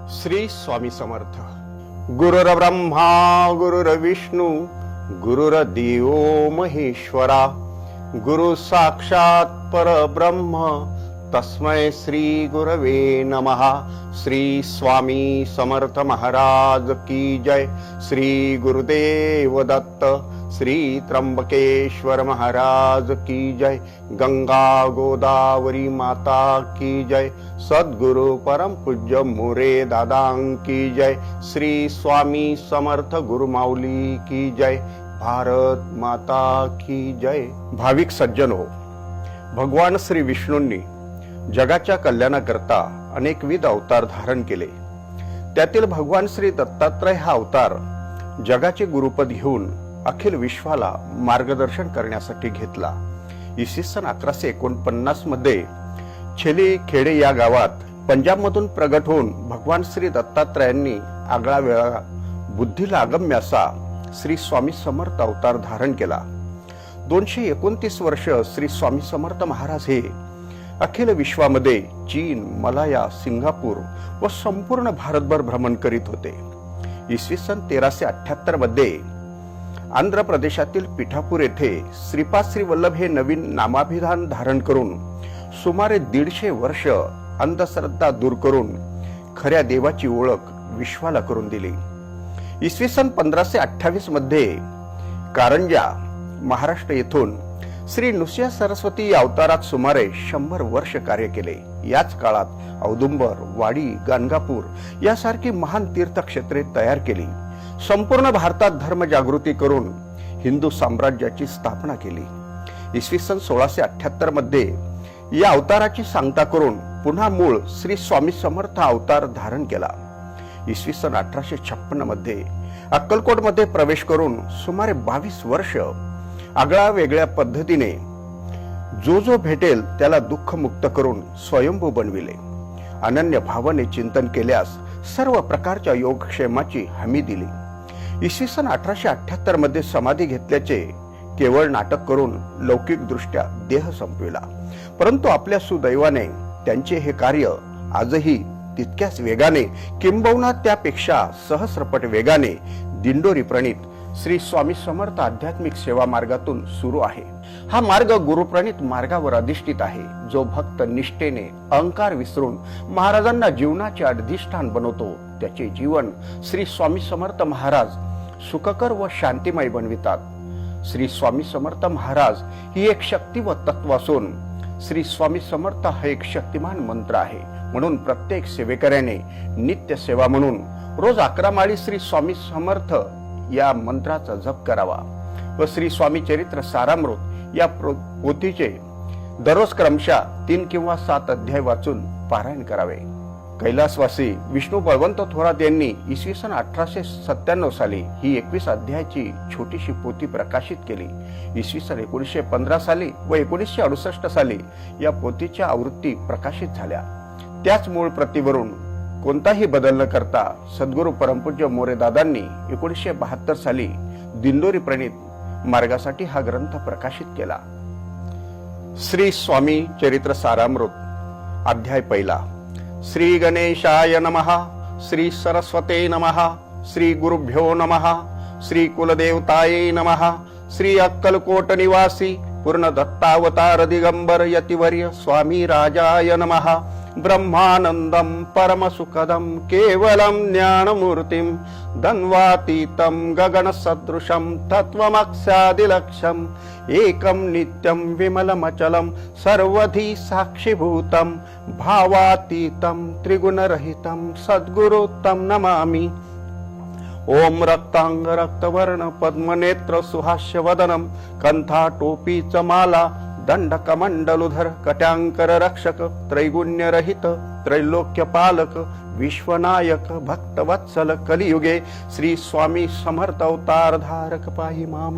श्री स्वामी समर्थ. गुरुर्ब्रह्मा गुरुर्विष्णू गुरुर्देव महेश्वरा, गुरु साक्षात परब्रह्म तस्मै श्री गुरवे नमः. श्री स्वामी समर्थ महाराज की जय. श्री गुरुदेव दत्त श्री त्र्यंबकेश्वर महाराज की जय. गंगा गोदावरी माता की जय. सद्गुरु परम पूज्य मोरे दादा की जय. श्री स्वामी समर्थ गुरु माऊली की जय. भारत माता की जय. भाविक सज्जनो, भगवान श्री विष्णूंनी जगाच्या कल्याणाकरता अनेकविध अवतार धारण केले. त्यातील भगवान श्री दत्तात्रय हा अवतार जगाचे गुरुपद घेऊन अखिल विश्वाला मार्गदर्शन करण्यासाठी घेतला. इसवी सन 1149 मध्ये छेली खेडे या गावात पंजाब मधून प्रगट होऊन भगवान श्री दत्तात्रयांनी आगळा वेगळा बुद्धीला अगम्य असा श्री स्वामी समर्थ अवतार धारण केला. 229 वर्ष श्री स्वामी समर्थ महाराज हे अखिल विश्वामध्ये चीन, मलाया, सिंगापूर व संपूर्ण भारतभर भ्रमण करीत होते. इसवी सन 1378 मध्ये आंध्र प्रदेशातील पिठापूर येथे श्रीपाद श्री वल्लभ हे नवीन नामाभिधान धारण करून सुमारे 150 वर्ष अंधश्रद्धा दूर करून खऱ्या देवाची ओळख विश्वाला करून दिली. इसवी सन 1528 मध्ये कारंजा महाराष्ट्र येथून श्री नृसिंह सरस्वती या अवतारात सुमारे 100 वर्ष कार्य केले. याच काळात औदुंबर, वाडी, गाणगापूर यासारखी महान तीर्थक्षेत्रे तयार केली. संपूर्ण भारतात धर्म जागृती करून हिंदू साम्राज्याची स्थापना केली. इसवी सन 1678 मध्ये या अवताराची सांगता करून पुन्हा मूळ श्री स्वामी समर्थ अवतार धारण केला. इसवी सन 1856 मध्ये अक्कलकोट मध्ये प्रवेश करून सुमारे 22 वर्ष आगळ्या वेगळ्या पद्धतीने जो भेटेल त्याला दुःख मुक्त करून स्वयंभू बनविले. अनन्य भावाने चिंतन केल्यास सर्व प्रकारच्या योगक्षेमाची हमी दिली. इसवी सन 1878 मध्ये समाधी घेतल्याचे केवळ नाटक करून लौकिक दृष्ट्या देह संपविला. परंतु आपल्या सुदैवाने त्यांचे हे कार्य आजही तितक्याच वेगाने किंबहुना त्यापेक्षा सहस्रपट वेगाने दिंडोरी प्रणित श्री स्वामी समर्थ आध्यात्मिक सेवा मार्गातून सुरू आहे. हा मार्ग गुरुप्रणित मार्गावर अधिष्ठित आहे, जो भक्त निष्ठेने अहंकार विसरून महाराजांना जीवनाचे अधिष्ठान बनवतो. त्याचे जीवन श्री स्वामी समर्थ महाराज सुखकर व शांतिमय बनवितात. श्री स्वामी समर्थ महाराज ही एक शक्ती व तत्व असून श्री स्वामी समर्थ हा एक शक्तिमान मंत्र आहे. म्हणून प्रत्येक सेवेकऱ्याने नित्य सेवा म्हणून रोज 11 माळी श्री स्वामी समर्थ या मंत्राचा जप करावा व श्री स्वामी चरित्र सारामृत या पोथीचे दररोज क्रमशः 3 किंवा 7 अध्याय वाचून पारायण करावे. कैलासवासी विष्णू बळवंत थोरात यांनी इसवी सन 1897 साली ही 21 अध्यायाची छोटीशी पोथी प्रकाशित केली. इसवी सन 1915 साली व 1968 साली या पोथीच्या आवृत्ती प्रकाशित झाल्या. त्याच मूळ प्रतीवरून कोणताही बदल न करता सद्गुरु परमपूज्य मोरे दादांनी 1972 साली दिंडोरी प्रणित मार्गासाठी हा ग्रंथ प्रकाशित केला. श्री स्वामी चरित्र सारामृत अध्याय पहिला. श्री गणेशाय नमः. श्री सरस्वते नमः. श्री गुरुभ्यो नमः. श्री कुलदेवताये नमः. श्री अक्कलकोट निवासी पूर्ण दत्तावतार दिगंबर यतिवर्य स्वामी राजाय नमः. ब्रह्मानंदं परमसुखदं केवलं ज्ञानमूर्तिं धन्वातीतं गगनसदृशं तत्त्वमक्षादिलक्ष्यम् एकं नित्यं विमलमचलं सर्वधी साक्षिभूतं भावातीतं त्रिगुणरहितं सद्गुरुं नमामि. ओम रक्तांग रक्तवर्ण पद्मनेत्र सुहास्यवदनं कंठाटोपीच माला दंडकमंडलुधर कट्यांकर रक्षक त्रैगुण्यरहित त्रैलोक्य पालक विश्वनायक भक्तवत्सल कलियुगे श्री स्वामी समर्थ अवतार धारक पाहि माम.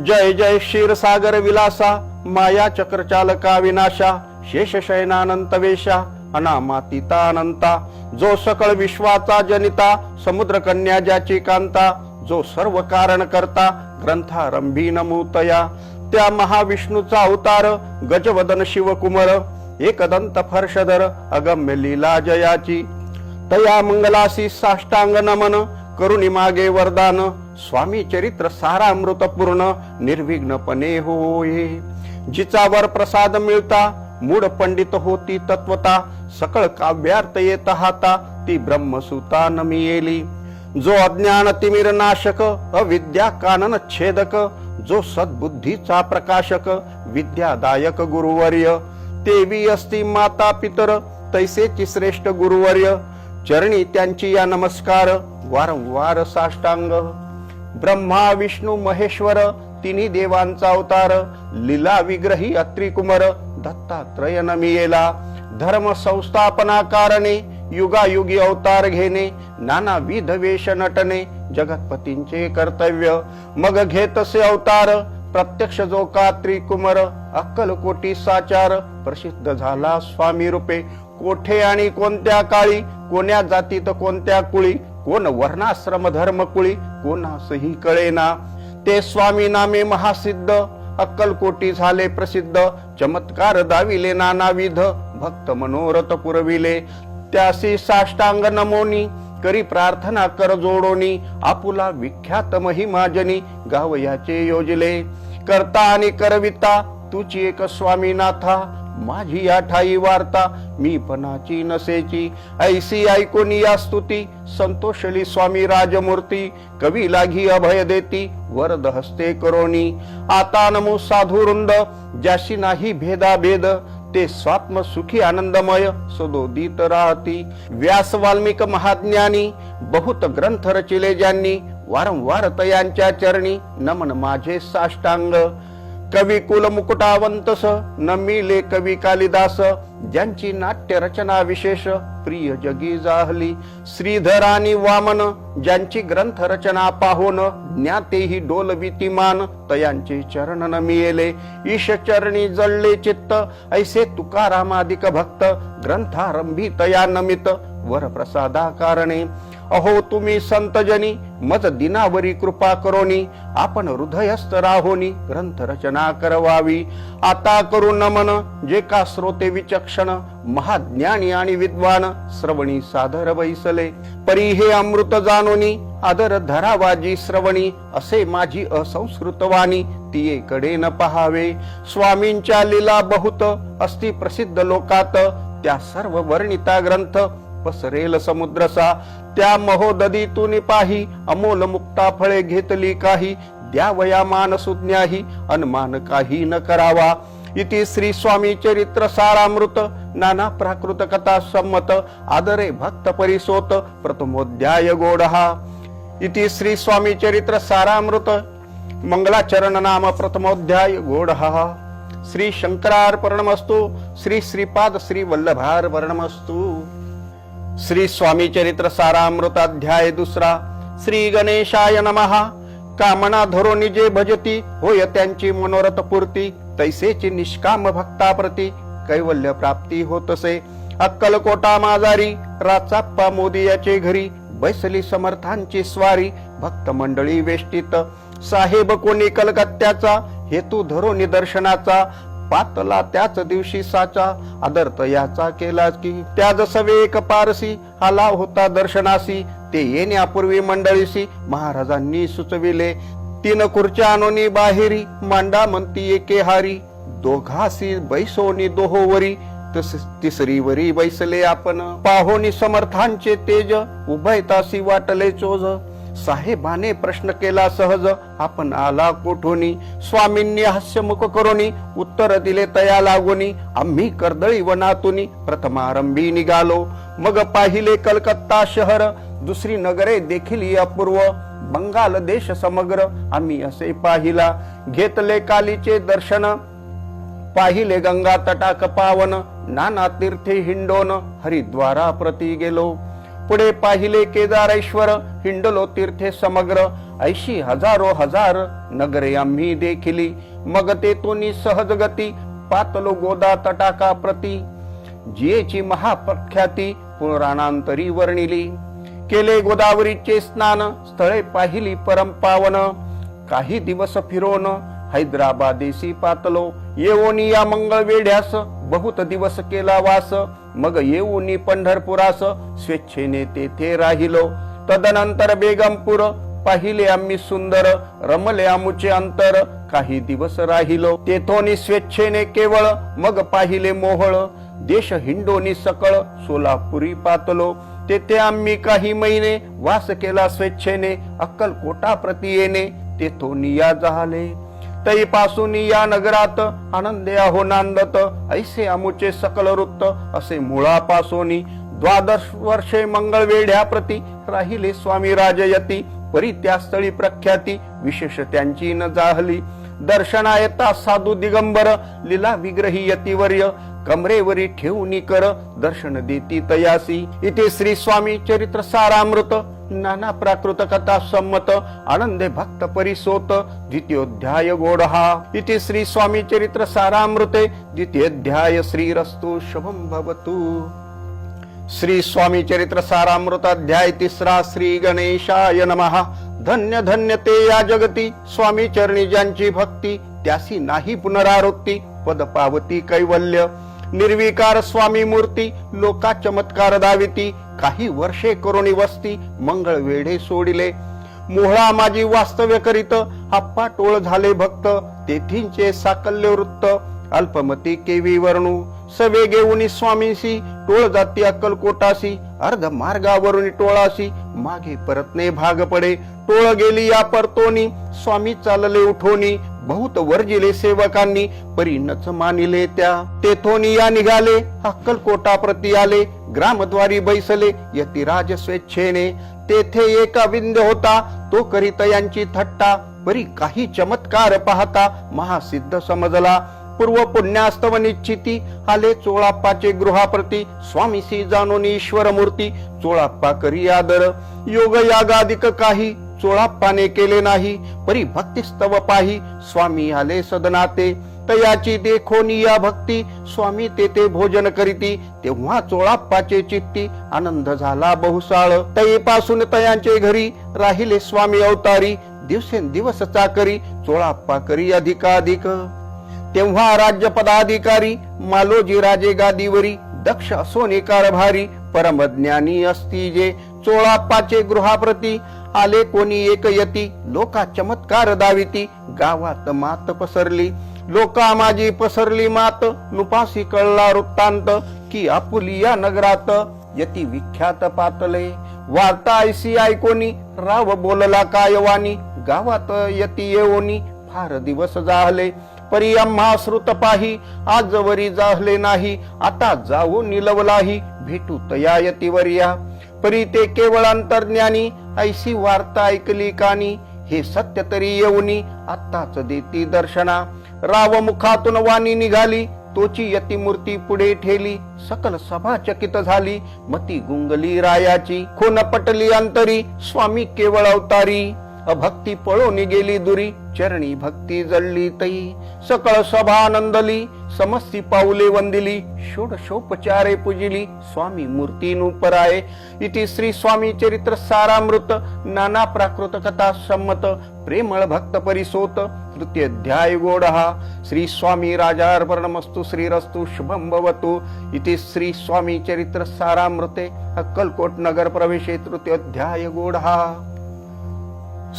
जय जय क्षीरसागर विलासा माया चक्रचालका विनाशा शेषशयनानंत वेशा अनामातीतानंता जो सकळ विश्वाचा जनिता समुद्र कन्या ज्याची कांता जो सर्व कारण करता ग्रंथारंभी नमूतया त्या महाविष्णूचा अवतार गजवदन शिवकुमार एकदंत फर्षधर अगम्य लीला जयाची तया मंगलासी साष्टांग नमन करुणी मागे वरदान स्वामी चरित्र सारामृत पूर्ण निर्विघ्नपणे होये जिचा वर प्रसाद मिळता मूढ पंडित होती तत्वता सकळ काव्यार्थ येत हाता ती ब्रह्मसुता नमियेली जो अज्ञान तिमिर नाशक अविद्या कानन छेदक जो सद्बुद्धीचा प्रकाशक विद्यादायक गुरुवर्य तेवी असती माता पितर तैसेची श्रेष्ठ गुरुवर्य चरणी त्यांची या नमस्कार वारंवार साष्टांग ब्रह्मा विष्णू महेश्वर तिन्ही देवांचा अवतार लीला विग्रही अत्रिकुमार दत्तात्रय नमियेला धर्म संस्थापना कारणे युगायुगी अवतार घेणे नानाविध वेश नटने जगतपतींचे कर्तव्य मग घेतसे अवतार प्रत्यक्ष जो का त्रिकुमार अक्कलकोटी साचार प्रसिद्ध झाला स्वामी रूपे कोठे आणि कोणत्या काळी कोण्या जातीत कोणत्या कुळी कोण वर्णाश्रम धर्म कुळी कोणासही कळेना ते स्वामी नामे महासिद्ध अक्कलकोटी झाले प्रसिद्ध चमत्कार दाविले नानाविध भक्त मनोरथ पुरविले त्यासी साष्टांग नमोनी करी प्रार्थना कर जोडोनी आपुला विख्यात महिमाजनी गावयाचे योजले करता आणि करविता तुची एक स्वामीनाथा माझी या ठाई वार्ता मी पणाची नसेची ऐसी ऐकोनी या स्तुती संतोषली स्वामी राजमूर्ती कवी लागी अभय देती वरद हस्ते करोनी आता नमो साधुवृंद ज्याशी नाही भेदा भेद ते स्वात्म सुखी आनंदमय सदोदित राहती व्यास वाल्मिक महाज्ञानी बहुत ग्रंथ रचिले ज्यांनी वारंवार तयांच्या चरणी नमन माझे साष्टांग कवी कुल मुकुटावंतस नमिले कवी कालिदास ज्यांची नाट्य रचना विशेष प्रिय जगी जाहली श्रीधर आणि वामन ज्यांची ग्रंथ रचना पाहोन ज्ञातेही डोलवितीमान तयांचे चरण नमियेले ईश चरणी जळले चित्त ऐसे तुकारामादिक भक्त ग्रंथारंभी तया नमित वर प्रसादा कारणे अहो तुम्ही संतजनी मज दिनावरी कृपा करोनी आपण हृदयस्थ राहोनी ग्रंथ रचना करवावी आता करू नमन जे का श्रोते विचक्षण महाज्ञानी आणि विद्वान श्रवणी सादर बैसले परी हे अमृत जानोनी आदर धरावाजी श्रवणी असे माझी असंस्कृत वाणी तियेकडे न पहावे स्वामींच्या लीला बहुत अस्ति प्रसिद्ध लोकात त्या सर्व वर्णिता ग्रंथ पसरेल समुद्रसा त्या महोदधीतून पाही अमोल मुक्ता फळे घेतली काही द्यावया मान सुज्ञाही अनुमान काही न करावा इति श्री स्वामी चरित्र सारामृत नाना प्राकृत कथा संमत आदरे भक्त परिसोत प्रथमोध्याय गोडहा इति श्री स्वामी चरित्र सारामृत मंगलाचरण नाम प्रथमोध्याय गोडहा श्री शंकरार्पणमस्तु श्री श्रीपाद श्री वल्लभार्पणमस्तु श्री स्वामी चरित्र सारामृत अध्याय दुसरा श्री गणेशाय नमः कामना धरो निजे भजती होय त्यांची मनोरथ पूर्ती तैसेची निष्काम भक्ताप्रती कैवल्य प्राप्ती होतसे अक्कलकोटा माजारी राचाप्पा मोदी याचे घरी बैसली समर्थांची स्वारी भक्त मंडळी वेष्टीत साहेब कोणी कलकत्त्याचा हेतू धरो निदर्शनाचा पातला त्याच दिवशी साचा आदर्थ याचा केला की त्या जसवे एक पारसी आला होता दर्शनासी ते येण्यापूर्वी मंडळीसी महाराजांनी सुचविले 3 खुर्च्या आणोनी बाहेरी मांडा म्हणती एके हारी दोघासी बैसोनी दोहोवरी तिसरी वरी बैसले आपण पाहोनी समर्थांचे तेज उभयतासी वाटले चोज साहेबाने प्रश्न केला सहज आपण आला कोठोनी स्वामींनी हास्यमुख करोनी उत्तर दिले तया लागोनी आम्ही कर्दळी वनातुनी प्रथमारंभी निघालो मग पाहिले कलकत्ता शहर दुसरी नगरे देखील अपूर्व बंगाल देश समग्र आम्ही असे पाहिला घेतले कालीचे दर्शन पाहिले गंगा तटाक पावन नाना तीर्थे हिंडोन हरिद्वारा प्रती गेलो पुढे पाहिले केदारेश्वर हिंडलो तीर्थे समग्र 80 हजारो हजार नगरे आम्ही देखिली मग तेथून सहज गती पातलो गोदा तटाका प्रती जियेची महाप्रख्याती पुराणांतरी वर्णिली केले गोदावरीचे स्नान स्थळे पाहिली परम पावन काही दिवस फिरोन हैदराबादेसी पातलो येवोनी या मंगळ वेढ्यास बहुत दिवस केला वास, मग येऊनी पंढरपुरास स्वेच्छेने तेथे राहिलो. तदनंतर बेगमपूर पाहिले आम्ही सुंदर, रमले आमुचे अंतर, काही दिवस राहिलो. तेथोनी स्वेच्छेने केवळ, मग पाहिले मोहळ, देश हिंडोनी सकळ, सोलापुरी पातलो. तेथे आम्ही काही महिने वास केला स्वेच्छेने, अक्कलकोटा प्रति येणे तेथोनी या झाले. तैपासून या नगरात आनंदे आहो नांदत, ऐसे आमुचे सकल वृत्त असे मुळापासोनी. 12 वर्षे मंगळवेढ्या प्रति राहिले स्वामी राजयती, परी त्या स्थळी प्रख्याती विशेष त्यांची न जाहली. दर्शना येता साधू दिगंबर, लीला विग्रही यतिवर्य, कमरेवरी ठेवून कर दर्शन देती तयासी. इथे श्री स्वामी चरित्र सारामृत, नाना प्राकृत कथा संमत, आनंदे भक्त परिसोत, द्वितीयोध्याय गोडहा. इथे श्री स्वामी चरित्र सारामृते, द्वितीयोध्याय श्रीरस्तु शुभम भवतु. श्री स्वामी चरित्र सारामृत अध्याय 3. श्री गणेशाय नमः. धन्य धन्य ते या जगती, स्वामी चरणी ज्यांची भक्ती, त्यासी नाही पुनरावृत्ती, पद पावती कैवल्य. निर्विकार स्वामी मूर्ती, लोका चमत्कार दाविती, काही वर्षे करुणी वस्ती, मंगळ वेढे सोडिले. मोहळा माझी वास्तव्य करीत, आप्पा टोळ झाले भक्त, तेथींचे साकल्य वृत्त, अल्पमती केवी वर्णू. सवे घेऊनी स्वामीसी, टोळ जाती अक्कलकोटासी, अर्ध मार्गावरून टोळासी, मागे परतणे भाग पडे. टोळ गेली या परतोनी, स्वामी चालले उठोनी, बहुत वर्जिले सेवकांनी, परी नच मानिले त्या. तेथोनी या निघाले, अक्कलकोटा प्रति आले, ग्रामद्वारी बैसले, यतिराज स्वेच्छेने. तेथे एका विंद होता, तो करीत यांची थट्टा, परी काही चमत्कार पाहता, महासिद्ध समजला. पूर्व पुण्यास्तव निश्चिती, आले चोळाप्पाचे गृहाप्रती, स्वामीसी जाणून ईश्वर मूर्ती, चोळाप्पा करी आदर. योग यागादिक काही चोळाप्पाने केले नाही, परी भक्तिस्तव पाही, स्वामी आले सदनाते. तयाची देखोनी या भक्ती, स्वामी तेथे भोजन करीती, तेव्हा चोळाप्पाचे चित्ती, आनंद झाला बहुसाळ. तयेपासून तयांचे घरी राहिले स्वामी अवतारी, दिवसेंदिवस चाकरी, चोळाप्पा करी अधिकाधिक. तेव्हा राज्य पदाधिकारी, मालोजी राजे गादीवरी, दक्ष असोने कारभारी, परमज्ञानी असती जे. चोळाप्पाचे गृहाप्रती आले कोणी एक यती, लोका चमत्कार दाविती, गावात मात पसरली. लोका माझी पसरली मात, नुपासी कळला वृत्तांत, की आपुली या नगरात यती विख्यात पातले. वार्ता ऐसी ऐकोनी, राव बोलला कायवानी, गावात यती येवोनी, फार दिवस जाहले. परी आम्हा श्रुत पाही, आजवरी जाहले नाही, आता जाऊ निलवलाही, भेटू तया यतिवर्या. परी ते केवळ अंतर्ज्ञानी, ऐसी वार्ता ऐकली कानी, हे सत्य तरी येऊनी, आत्ताच देती दर्शना. राव मुखातून वाणी निघाली, तोची यतिमूर्ती पुढे ठेली, सकल सभा चकित झाली, मती गुंगली रायाची. खून पटली अंतरी, स्वामी केवळ अवतारी, अभक्ती पळून गेली दुरी, चरणी भक्ती जळली तई. सकळ सभा आनंदली, समस्ती पाऊले वंदिली, षोडशोपचारे पूजिली, स्वामी मूर्ती नुपराये. इति श्री स्वामी चरित्र सारामृत, नाना प्राकृत कथा संमत, प्रेमळ भक्त परिसोत, तृतीयोध्याय गोडहा. श्री स्वामी राजार्पणमस्तु. श्रीरस्तु शुभम भवतु. इति श्री स्वामी चरित्र सारामृते, अक्कलकोट नगर प्रवेशे, तृतीयोध्याय गोडहा.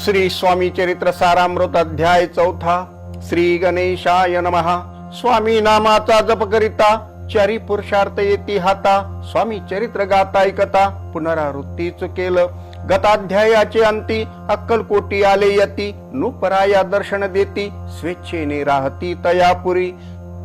श्री स्वामी चरित्र सारामृत अध्याय 4. श्री गणेशाय नमः. स्वामी नामाचा जप करिता, चारी पुरुषार्थ येती हाता, स्वामी चरित्र गाता ऐकता, पुनरावृत्तीच केलं. गताध्यायाचे अंती, अक्कलकोटी आले यती, नुपराया दर्शन देती, स्वेच्छेने राहती तयापुरी.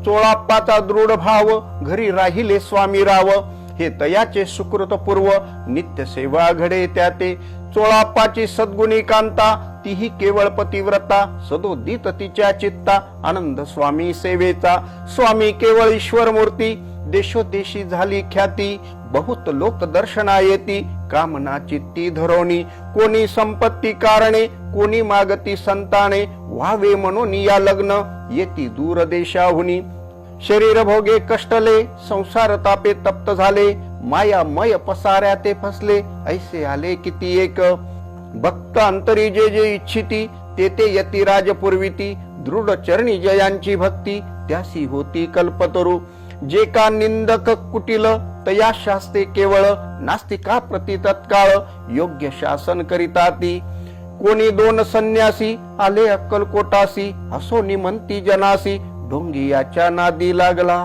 चोळाप्पाचा दृढ भाव, घरी राहिले स्वामी राव, हे तयाचे सुकृत पूर्व, नित्य सेवा घडे त्याते. चोळाप्पाची सद्गुणी कांता, तीही केवळ पतिव्रता, सदोदित तिच्या चित्ता, आनंद स्वामी सेवेचा. स्वामी केवळ ईश्वर मूर्ती, देशोदेशी झाली ख्याती, बहुत लोक दर्शना येती, कामना चित्ती धरोणी. कोणी संपत्ती कारणे, कोणी मागती संताने, व्हावे म्हणून या लग्न, येती दूर देशाहुनी. शरीर भोगे कष्टले, संसार तापे तप्त झाले, मायामय पसाऱ्या ते फसले, ऐसे आले किती एक. भक्त अंतरी जे जे इच्छिती, तेथे यतिराज पुरविती, दृढ चरणी जयांची भक्ती, त्यासी होती कल्पतरू. जे का निंदक कुटिल तया शास्ते केवळ नास्तिका प्रति तत्काळ योग्य शासन करिता ती कोणी दोन संन्यासी आले अक्कलकोटासी असो निमंती जनासी ढोंगी याच्या नादी लागला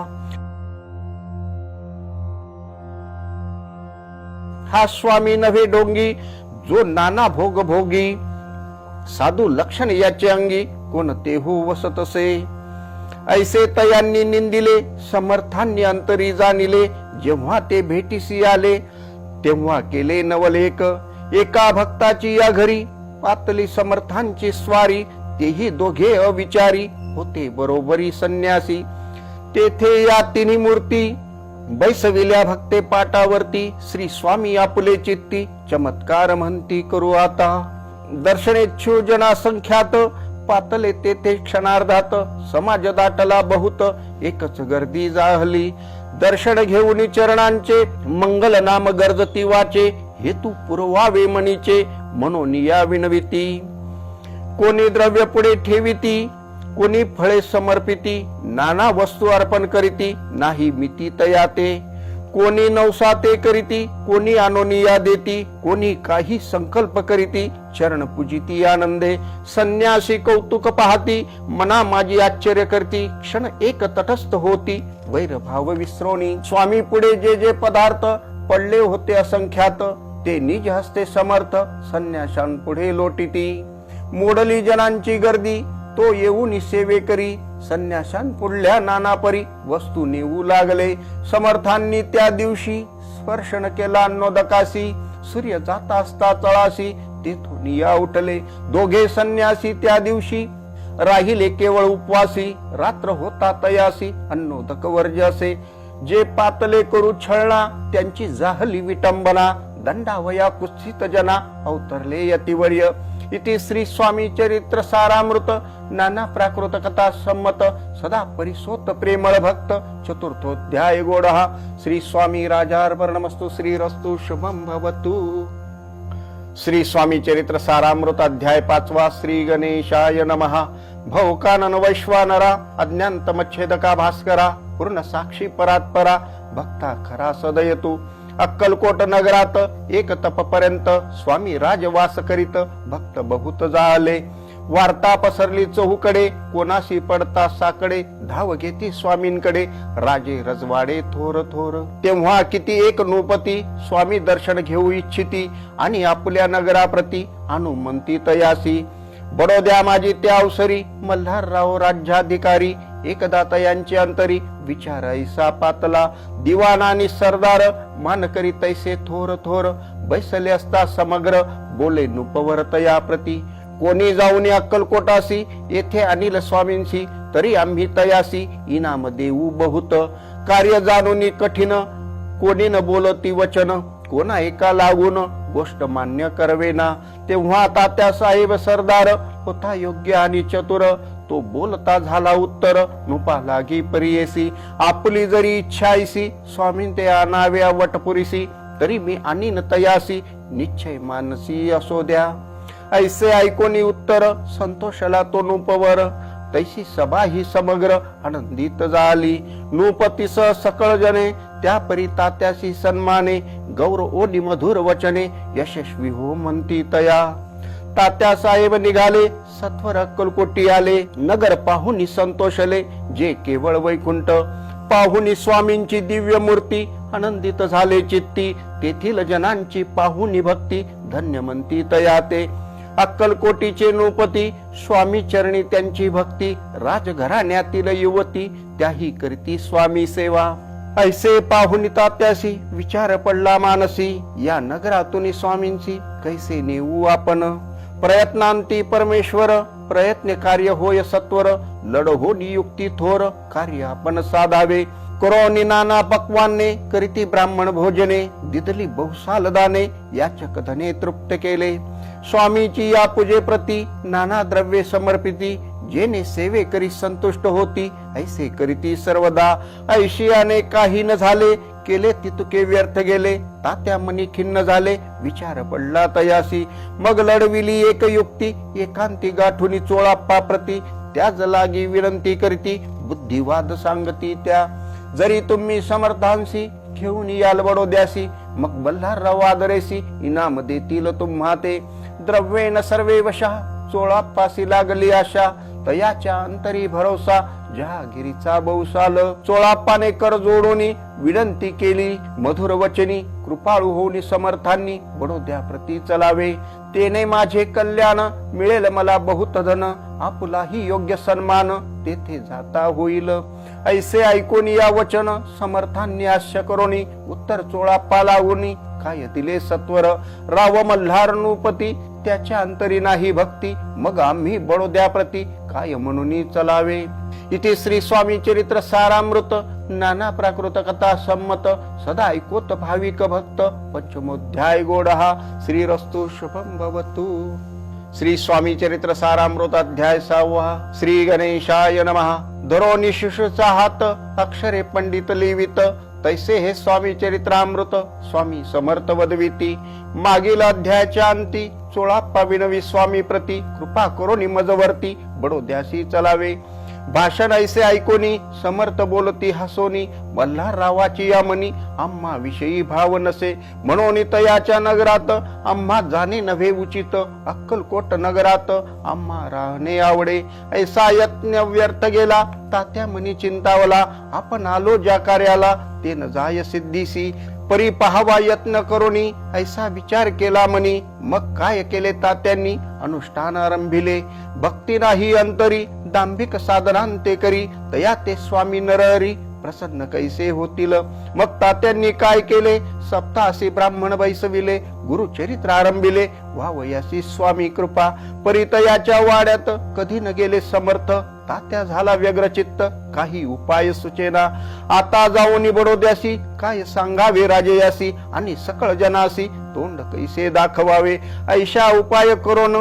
हा स्वामी नव्हे डोंगी जो नाना भोग भोगी साधू लक्षण याचे अंगी कोणते हो वसतसे ऐसे तयांनी निंदिले समर्थांनी अंतरी जाणिले जेव्हा ते भेटीसी आले तेव्हा केले नवलेख एका भक्ताची या घरी पातली समर्थांची स्वारी तेही दोघे अविचारी होते बरोबरी संन्यासी तेथे या तिन्ही मूर्ती बैसविल्या भक्ते पाटावरती श्री स्वामी आपुले चित्ती चमत्कार म्हणती करू आता दर्शनेच्छू जना संख्यात पातले तेथे क्षणार्धात समाज दाटला बहुत एकच गर्दी जाहली दर्शन घेऊन चरणांचे मंगल नाम गर्जती वाचे हेतू पुरवावे मनीचे म्हणून या विनविती कोणी द्रव्य पुढे ठेविती कोणी फळे समर्पिती नाना वस्तू अर्पण करीती नाही मिती तयाते कोणी नवसाते करीती कोणी अनोनिया देती कोणी काही संकल्प करीती चरण पूजिती आनंदे संन्यासी कौतुक पाहती मना माझी आश्चर्य करती क्षण एक तटस्थ होती वैर भाव विसरोणी स्वामी पुढे जे जे पदार्थ पडले होते असंख्यात ते निज हस्ते समर्थ संन्याशांपुढे लोटीती मोडली जनांची गर्दी तो येऊन सेवे करी संन्याशांपुढल्या नाना परी वस्तू नेऊ लागले समर्थांनी त्या दिवशी स्पर्शन केला नोदकासी सूर्य जाता असता तळाशी तेथून या उठले दोघे संन्यासी त्या दिवशी राहिले केवळ उपवासी रात्र होता तयासी अन्नोदक वर्जसे जे पातले करू छळणा त्यांची जाहली विटंबना दंडावया कुत्सित जना अवतरले यतिवर्य इति श्री स्वामी चरित्र सारामृत नाना प्राकृत कथा संमत सदा परिसोत प्रेमळ भक्त चतुर्थोध्याय गोडहा श्री स्वामी राजार्पणमस्तु श्रीरस्तु शुभम भवतु श्री स्वामी चरित्र सारामृत अध्याय 5 श्री गणेशाय नमः भवकानन वैश्वानरा अज्ञानतमच्छेदका भास्करा पूर्ण साक्षी परात्परा भक्ता खरा सदयतु अक्कलकोट नगरात एक तपपर्यंत स्वामी राजवास करीत भक्त बहुत जाले वार्ता पसरली चहूकडे कोणाशी पडता साकडे धाव घेती स्वामींकडे राजे रजवाडे थोर थोर तेव्हा किती एक नृपती स्वामी दर्शन घेऊ इच्छिती आणि आपल्या नगराप्रती अनुमंती तयासी बडोद्या माझी त्या अवसरी मल्हारराव राज्याधिकारी एकदा तयांची अंतरी विचार ऐसा पातला दिवाण आणि सरदार मान करी तैसे थोर थोर बैसले असता समग्र बोले नुपवर तया प्रती कोणी जाऊन अक्कलकोटासी येथे अनिल स्वामींशी तरी आम्ही तयासी इनाम देऊ बहुत कार्य जाणून कठीण कोणी न बोलती वचन कोणा एका लागून गोष्ट मान्य करवेना तेव्हा तात्या साहेब सरदार होता योग्य आणि चतुर तो बोलता झाला उत्तर नुपा लागी परियेसी आपली जरी इच्छायसी स्वामी ते आणाव्या वटपुरीसी तरी मी आणीन तयासी निश्चय मानसी असो द्या ऐसे ऐकोनी उत्तर संतोषला तो नुपवर तैसी सभा ही समग्र आनंदित झाली नृपतीस सकळ जने त्या परी तात्याशी सन्माने गौरव ओढी मधुर वचने यशस्वी हो म्हणती तया तात्या साहेब निघाले सत्वर अक्कलकोटी आले नगर पाहुनी संतोषले जे केवळ वैकुंठ पाहुनी स्वामींची दिव्य मूर्ती आनंदित झाले चित्ती तेथील जनांची पाहुनी भक्ती धन्य म्हणती तयाते अक्कलकोटीचे नृपती स्वामी चरणी त्यांची भक्ती राजघराण्यातील युवती त्याही करती स्वामी सेवा ऐसे पाहुनी तात्याशी विचार पडला मानसी या नगरातून स्वामींची कैसे नेऊ आपण प्रयत्नांती परमेश्वर प्रयत्न कार्य होय सत्वर लढ हो नियुक्ती थोर कार्य आपण साधावे करोनी नाना पक्वाने करीती ब्राह्मण भोजने दिदली बहुसाल दाने याचक धने तृप्त केले स्वामीची या पूजे प्रती नाना द्रव्ये समर्पिती जेने सेवे करी संतुष्ट होती ऐसे करीती सर्वदा ऐशियाने काही न झाले केले तितुके व्यर्थ गेले तात्या मनी खिन्न झाले विचार पडला तयासी मग लढविली एक युक्ती एकांती गाठुनी चोळाप्पा प्रती त्याच लागी विनंती करती बुद्धिवाद सांगती त्या जरी तुम्ही समर्थांशी घेऊन याल बडोद्यासी, मग मल्हारराव आदरेसी इनाम देतील तुम्हा ते. द्रव्येन सर्वे वशा चोळाप्पासी लागली आशा, तयाच्या अंतरी भरोसा जहागिरीचा बहुसाल. चोळाप्पाने कर जोडोनी विनंती केली मधुर वचनी, कृपाळू होऊन समर्थांनी बडोद्या प्रती चलावे. तेने माझे कल्याण मिळेल मला बहुत धन, आपुलाही योग्य सन्मान तेथे जाता होईल. ऐसे ऐकून या वचन समर्थांनी आश्य करोनी, उत्तर चोळाप्पा लावूनी काय दिले सत्वर. राव मल्हार नृपती त्याच्या अंतरी नाही भक्ती, मग आम्ही बडोद्या प्रती काय म्हणून चलावे. इथे श्री स्वामी चरित्र सारामृत नाना प्राकृत कथा संमत, सदा ऐकोत भाविक भक्त पंचमोध्याय गोडहा. श्रीरस्तु शुभम भवतु. श्री स्वामी चरित्र सारामृत अध्याय 6. श्री गणेशाय नमः. धरो निशिषचा हात अक्षरे पंडित लिवित, तैसे हे स्वामी चरित्रामृत स्वामी समर्थ वदविती. मागील अध्यायाच्या अंती चोळाप्पा विनवी स्वामी प्रती, कृपा करोनी मजवर्ती बडोद्यासी चलावे. भाषण ऐसे ऐकोनी समर्थ बोलती हसोनी, मल्हाररावाची यामनी आम्हा विषयी भाव नसे. म्हणून तयाच्या नगरात आम्हा जाणे नव्हे उचित, अक्कलकोट नगरात आम्हा राहणे आवडे. ऐसा यत्न व्यर्थ गेला तात्या मनी चिंतावला, आपण आलो ज्या कार्याला ते न जाय सिद्धीसी. परी पहावा यत्न करोनी ऐसा विचार केला मनी, मग काय केले तात्यांनी अनुष्ठान आरंभिले. भक्ती नाही अंतरी दांभिक साधनांते करी, तया ते स्वामी नरहरी प्रसन्न कैसे होतील. मग तात्यांनी काय केले सप्तासी ब्राह्मण बैसविले, गुरुचरित्र आरंभिले व्हावयासी स्वामी कृपा. परितयाच्या वाड्यात कधी न गेले समर्थ, तात्या झाला व्यग्रचित्त काही उपाय सुचेना. आता जाऊन बडोद्यासी काय सांगावे राजयासी, आणि सकळ जनासी तोंड कैसे दाखवावे. ऐशा उपाय करून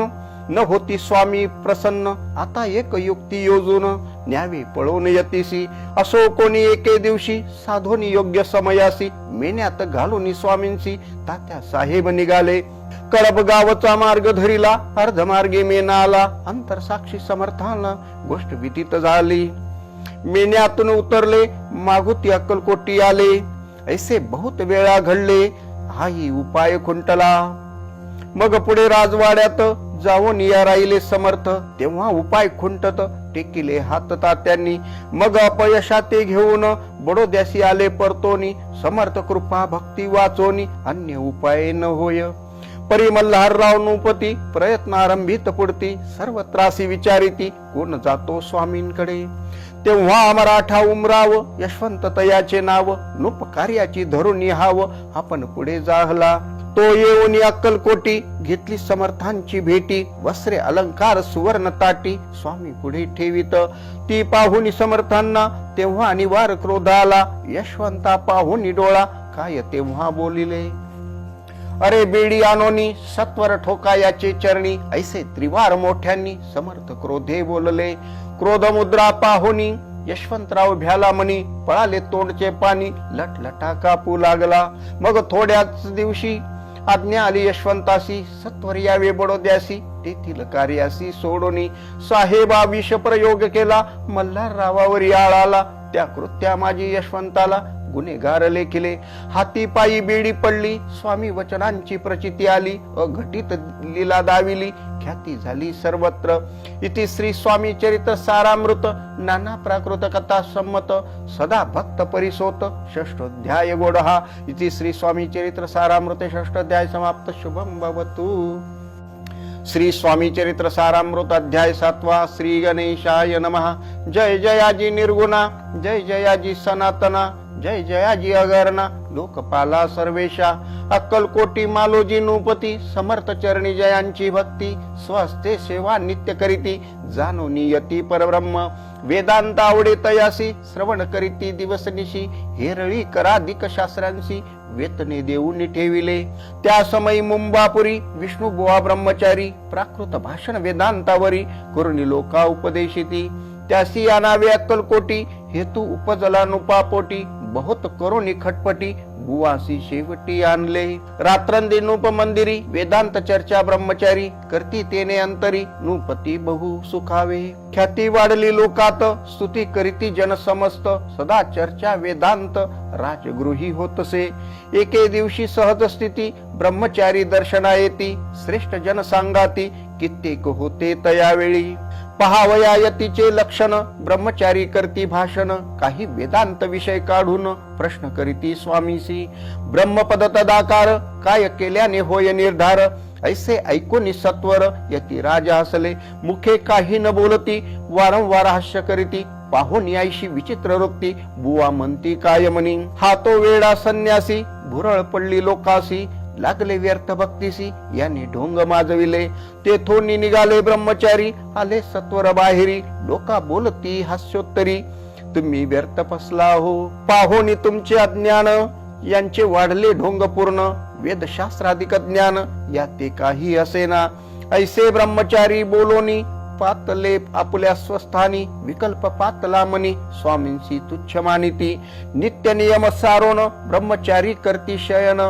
न होती स्वामी प्रसन्न, आता एक युक्ती योजून न्यावे पळून यतीसी. असो कोणी एके दिवशी साधोनी योग्य समयासी, मेन्यात घालून स्वामींशी तात्या साहेब निघाले. कळप गावचा मार्ग धरिला अर्धमार्गे मेना आला, अंतर साक्षी समर्थांना गोष्ट विदित झाली. मेन्यातून उतरले मागुती अक्कलकोटी आले, ऐसे बहुत वेळा घडले हाही उपाय खुंटला. मग पुढे राजवाड्यात जाऊन या राहिले समर्थ, तेव्हा उपाय खुंटत टेकिले हात तात्यांनी. मग अपयशा ते घेऊन बडोद्यासी आले परतोनी, समर्थ कृपा भक्ती वाचोनी अन्य उपाय न होय. परी मल्हारराव नृपती प्रयत्न आरंभित पुढती, सर्व त्रासी विचारिती कोण जातो स्वामींकडे. तेव्हा मराठा उमराव यशवंत तयाचे नाव, नृप कार्याची धरून हाव आपण पुढे जाहला. तो येऊन अक्कलकोटी घेतली समर्थांची भेटी, वस्त्रे अलंकार सुवर्ण ताटी स्वामी पुढे ठेवित. ती पाहुनी समर्थांना तेव्हा अनिवार्य क्रोध आला, यशवंता पाहुनी डोळा काय तेव्हा बोलिले. अरे बेडी आणोनी सत्वर ठोका याचे चरणी, ऐसे त्रिवार मोठ्यांनी समर्थ क्रोधे बोलले. क्रोध मुद्रा पाहुनी यशवंतराव भ्याला मनी, पळाले तोंडचे पाणी लटलटा कापू लागला. मग थोड्याच दिवशी आज्ञा आली यशवंतासी, सत्वर यावे बडोद्यासी तेथील कार्यासी सोडोनी. साहेबा विष प्रयोग केला मल्हाररावावर आळाला, त्या कृत्या माझी यशवंताला गुन्हेगार लेखिले. हाती पायी बेडी पडली स्वामी वचनांची प्रचिती आली, अघटित लीला दाविली ख्याती झाली सर्वत्र. इति श्री स्वामी चरित्र सारामृत नाना प्राकृत कथा संमत, सदा भक्त परिसोत षष्ठोध्याय गोडहा. इति श्री स्वामी चरित्र सारामृते षष्ठोध्याय समाप्त. शुभम भवतु. श्री स्वामी चरित्र सारामृत अध्याय 7. श्री गणेशाय नमः. जय जयाजी निर्गुणा, जय जयाजी सनातना, जय जयाजी अगरणा, लोकपाला सर्वेशा. अक्कलकोटी मालोजी नृपती, समर्थ चरणी जयांची भक्ती, स्वस्ते सेवा नित्य करीती, जाणून यती परब्रह्म. वेदांत आवडे तयासी, श्रवण करीती दिवस निशी, हेरळी कराधिक शास्त्रांशी वेतने देऊन ठेविले. त्या समयी मुंबापुरी विष्णू बुवा ब्रह्मचारी, प्राकृत भाषण वेदांतावरी करुणी लोका उपदेशिती. त्यासी आणावे अक्कलकोटी, हेतू उपजला नुपापोटी, बहुत करोनी खटपटी बुवासी शेवटी आणले. रात्रंदी नूप मंदिरी वेदांत चर्चा ब्रह्मचारी करती तेने अंतरी नूपती बहु सुखावे. ख्याती वाढली लोकात स्तुती करीती जन समस्त सदा चर्चा वेदांत राजगृही होतसे. एके दिवशी सहज स्थिती ब्रह्मचारी दर्शना येती श्रेष्ठ जन सांगाती कित्येक होते तयावेळी. पहावया यतीचे लक्षण ब्रह्मचारी करती भाषण काही वेदांत विषय काढून प्रश्न करीती स्वामीसी. ब्रह्मपद तदाकार काय केल्याने होय निर्धार ऐसे ऐकून सत्वर यती राजा हसले. मुखे काही न बोलती वारंवार हास्य करीती पाहून यायशी विचित्र वृत्ती बुवा म्हणती काय म्हणी. हा तो वेडा संन्यासी भुरळ पडली लोकासी लागले व्यर्थ भक्तीसी याने ढोंग माजविले. तेथोनी निघाले ब्रह्मचारी आले सत्वर बाहेरी लोका बोलती हास्योत्तरी तुम्ही व्यर्थ फसला हो. पाहोनी तुमचे अज्ञान यांचे वाढले ढोंग पूर्ण वेदशास्त्राधिक ज्ञान या ते काही असेना. ऐसे ब्रह्मचारी बोलोनी पातले आपुल्या स्वस्थानी विकल्प पातला मनी स्वामींची तुच्छ मानिती. नित्य नियम सारोन ब्रह्मचारी करती शयन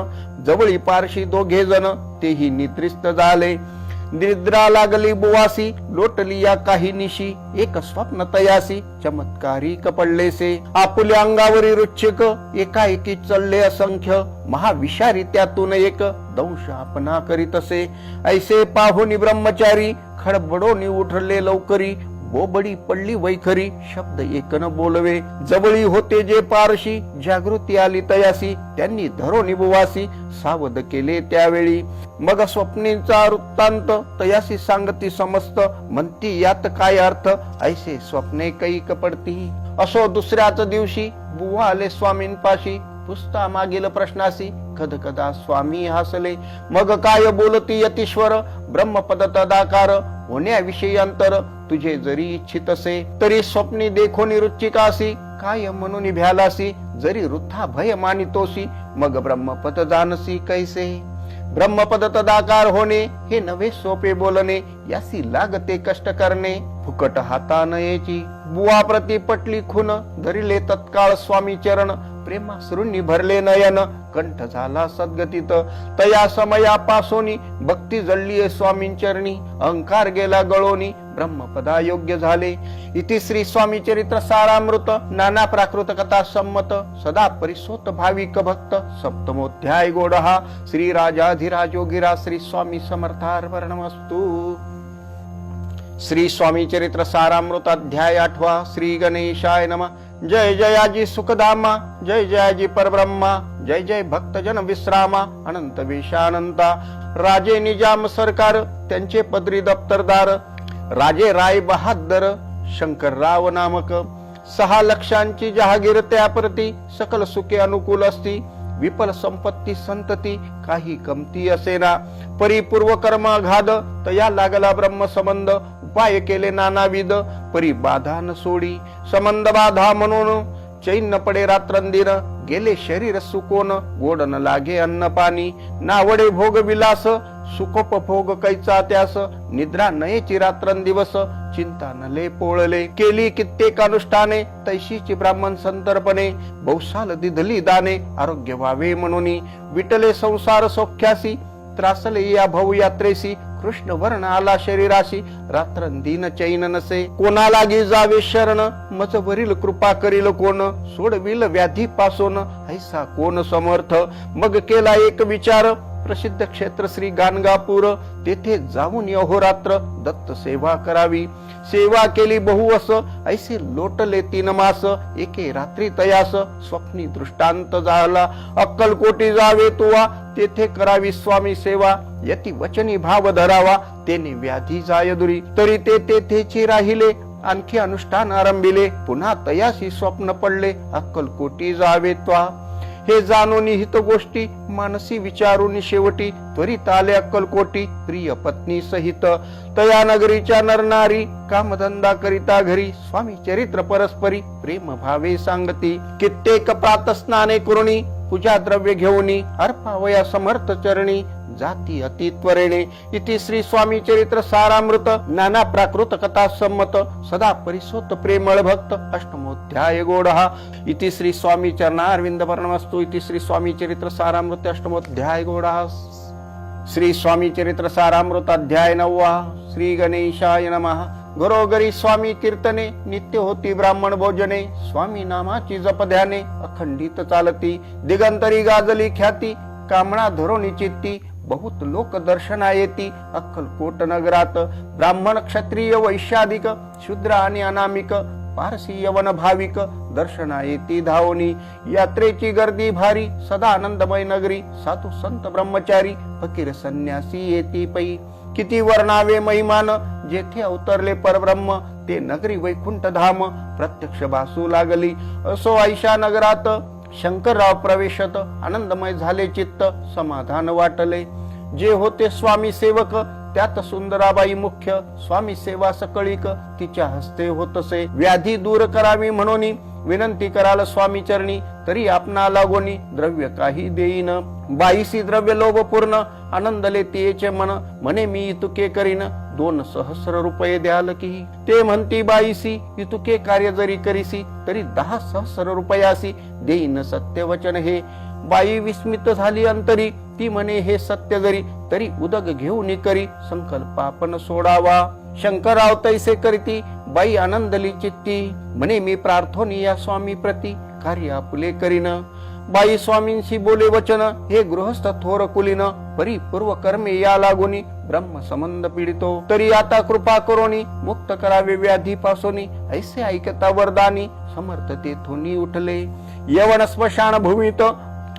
जवळी पारशी दोघे जण तेही निद्रिस्त झाले. निद्रा लागली बुवासी लोटली या काही निशी एक स्वप्न तयासी चमत्कारी कपडलेसे. आपुल्या अंगावरी रुच्छिक एकाएकी चलले असंख्य महाविषारी त्यातून एक दंश आपणा करीतसे. ऐसे पाहुनी ब्रह्मचारी खडबडोनी उठले लवकरी बोबडी पडली वैखरी शब्द एक न बोलवे. जवळी होते जे पारशी जागृती आली तयासी त्यांनी धरोनी बुवासी सावध केले त्यावेळी. मग स्वप्नीचा वृत्तांत तयासी सांगती समस्त म्हणती यात काय अर्थ ऐसे स्वप्ने कैक पडती. असो दुसऱ्याच दिवशी बुवा आले स्वामींपाशी पुसता मागील प्रश्नासी कदकदा स्वामी हसले. मग काय बोलती यतीश्वर ब्रह्मपद तदाकार होण्याविषयी अंतर तुझे जरी इच्छित असे तरी स्वप्नी देखोनी रुचिकासी काय म्हणून भ्यालासी जरी वृथा भय मानितोसी मग ब्रह्मपद जानसी कैसे. ब्रह्मपद तदाकार होणे हे नवे सोपे बोलणे यासी लागते कष्ट करणे फुकट हाता नयेची. बुवा प्रति पटली खून धरिले तत्काळ स्वामी चरण प्रेमाश्रूंनी भरले नयन कंठ झाला सद्गतीत. तया समयापासोनी भक्ती जळली स्वामींचरणी अहंकार गेला गळोनी ब्रह्मपदा योग्य झाले. इति श्री स्वामी चरित्र सारामृत नाना प्राकृत कथा संमत सदा परिसोत भाविक भक्त सप्तमोध्याय गोडहा. श्री राजाधिराजोगिरा श्री स्वामी समर्थार्पणमस्तु. श्री स्वामी चरित्र सारामृत अध्याय 8 श्री गणेशाय नमः. जय जयाजी सुखधामा जय जयाजी परब्रह्मा जय जय भक्तजन विश्रामा अनंत वेशानंता. राजे निजाम सरकार त्यांचे पदरी दप्तरदार राजे राय बहादर शंकरराव नामक. 6 लक्षांची जहागीर त्याप्रती सकल सुखे अनुकूल असती. विपल संपत्ती संतती काही कमती असेना. परिपूर्व कर्म घाद तया लागला ब्रह्म संबंध उपाय केले नानाविध परी बाधा न सोडी. संबंध बाधा म्हणून चैन पडे रात्रंदिन गेले शरीर सुकोन गोड न लागे अन्न पाणी. नावडे भोग विलास सुखोपभोग कैचा त्यास निद्रा नयेची रात्रंदिवस चिंता नले पोळले. केली कित्येक अनुष्ठाने तैशीची ब्राह्मण संतर्पणे बहुसाल दिधली दाने आरोग्य व्हावे म्हणून. विटले संसार सौख्यासी त्रासले या भाऊ यात्रेसी कृष्ण वर्ण आला शरीराशी रात्रंदिन चैन नसे. कोणा गी जावे शरण मज वरील कृपा करील कोण सोडविल व्याधी पासून ऐसा कोण समर्थ. मग केला एक विचार प्रसिद्ध क्षेत्र श्री गाणगापूर तेथे जाऊन अहोरात्र दत्त सेवा करावी. सेवा केली बहुवस ऐसे लोटले 3 मास एके रात्री तयास स्वप्नी दृष्टांत झाला. अक्कलकोटी जावे तुवा तेथे करावी स्वामी सेवा यती वचनी भाव धरावा तेने व्याधी जाय दुरी. तरी ते तेथेची राहिले आणखी अनुष्ठान आरंभिले पुन्हा तयासी स्वप्न पडले अक्कलकोटी जावे त्वा. हे जाणून हित गोष्टी मानसी विचारून शेवटी त्वरित आले अक्कलकोटी प्रिय पत्नी सहित. तया नगरीच्या नरनारी कामधंदा करिता घरी स्वामी चरित्र परस्परी प्रेम भावे सांगती. कित्येक प्रात स्नाने करुणी पूजा द्रव्य घेऊनी अर्पावया समर्थ चरणी जाती अति त्वरेणे. इति श्री स्वामी चरित्र सारामृत नाना प्राकृत कथा संमत सदा परिसोत प्रेमळ भक्त अष्टमोध्याय गोडहा. इति श्री स्वामी चरणारविंद वर्णमस्तु. इति श्री स्वामी चरित्र सारामृत अष्टमोध्याय गोडहा. श्री स्वामी चरित्र सारामृत अध्याय 9. श्री गणेशाय नमः. घरोघरी स्वामी कीर्तने नित्य होती ब्राह्मण भोजने. स्वामी नामाची जप ध्याने अखंडित चालती. दिगंतरी गाजली ख्याती कामना धरोनी चित्ती. बहुत लोक दर्शना येती अक्कलकोट नगरात. ब्राह्मण क्षत्रिय वैश्याधिक शूद्र आणि अनामिक पारसी यवन भाविक दर्शना येती धावनी. यात्रेची गर्दी भारी सदा आनंदमय नगरी. साधू संत ब्रह्मचारी फकीर संन्यासी येती पै. किती वर्णावे महिमान जेथे अवतरले परब्रह्म. ते नगरी वैकुंठ धाम प्रत्यक्ष भासू लागली. असो ऐशा नगरात शंकरराव प्रवेशत. आनंदमय झाले चित्त समाधान वाटले. जे होते स्वामी सेवक त्यात सुंदराबाई मुख्य. स्वामी सेवा सकळीक तिच्या हस्ते होतसे. व्याधी दूर करावी म्हणून विनंती कराल स्वामी चरणी. तरी आपणा लागोनी द्रव्य काही देईन. बाईसी द्रव्य लोभ पूर्ण आनंदले तिचे मन. म्हणे मी इतुके करीन 2 सहस्र रुपये द्याल की. ते म्हणती बाईसी इतुके कार्य जरी करीसी तरी 10 सहस्र रुपयासी देईन सत्य वचन हे. बाई विस्मित झाली अंतरी. ती म्हणे हे सत्य जरी तरी उदक घेऊन करी संकल्प आपण सोडावा. शंकरराव तैसे करीती बाई आनंदली चित्ती. म्हणे मी प्रार्थोनी या स्वामी प्रती कार्य आपुले करीन. बाई स्वामींशी बोले वचन हे गृहस्थ थोर कुलीन. परिपूर्व कर्मे या लागोनी ब्रह्म संबंध पीडितो. तरी आता कृपा करोनी मुक्त करावे व्याधी पासोनी. ऐसे ऐकता वरदानी समर्थ तेथोनी उठले. यवन स्मशान भूमीत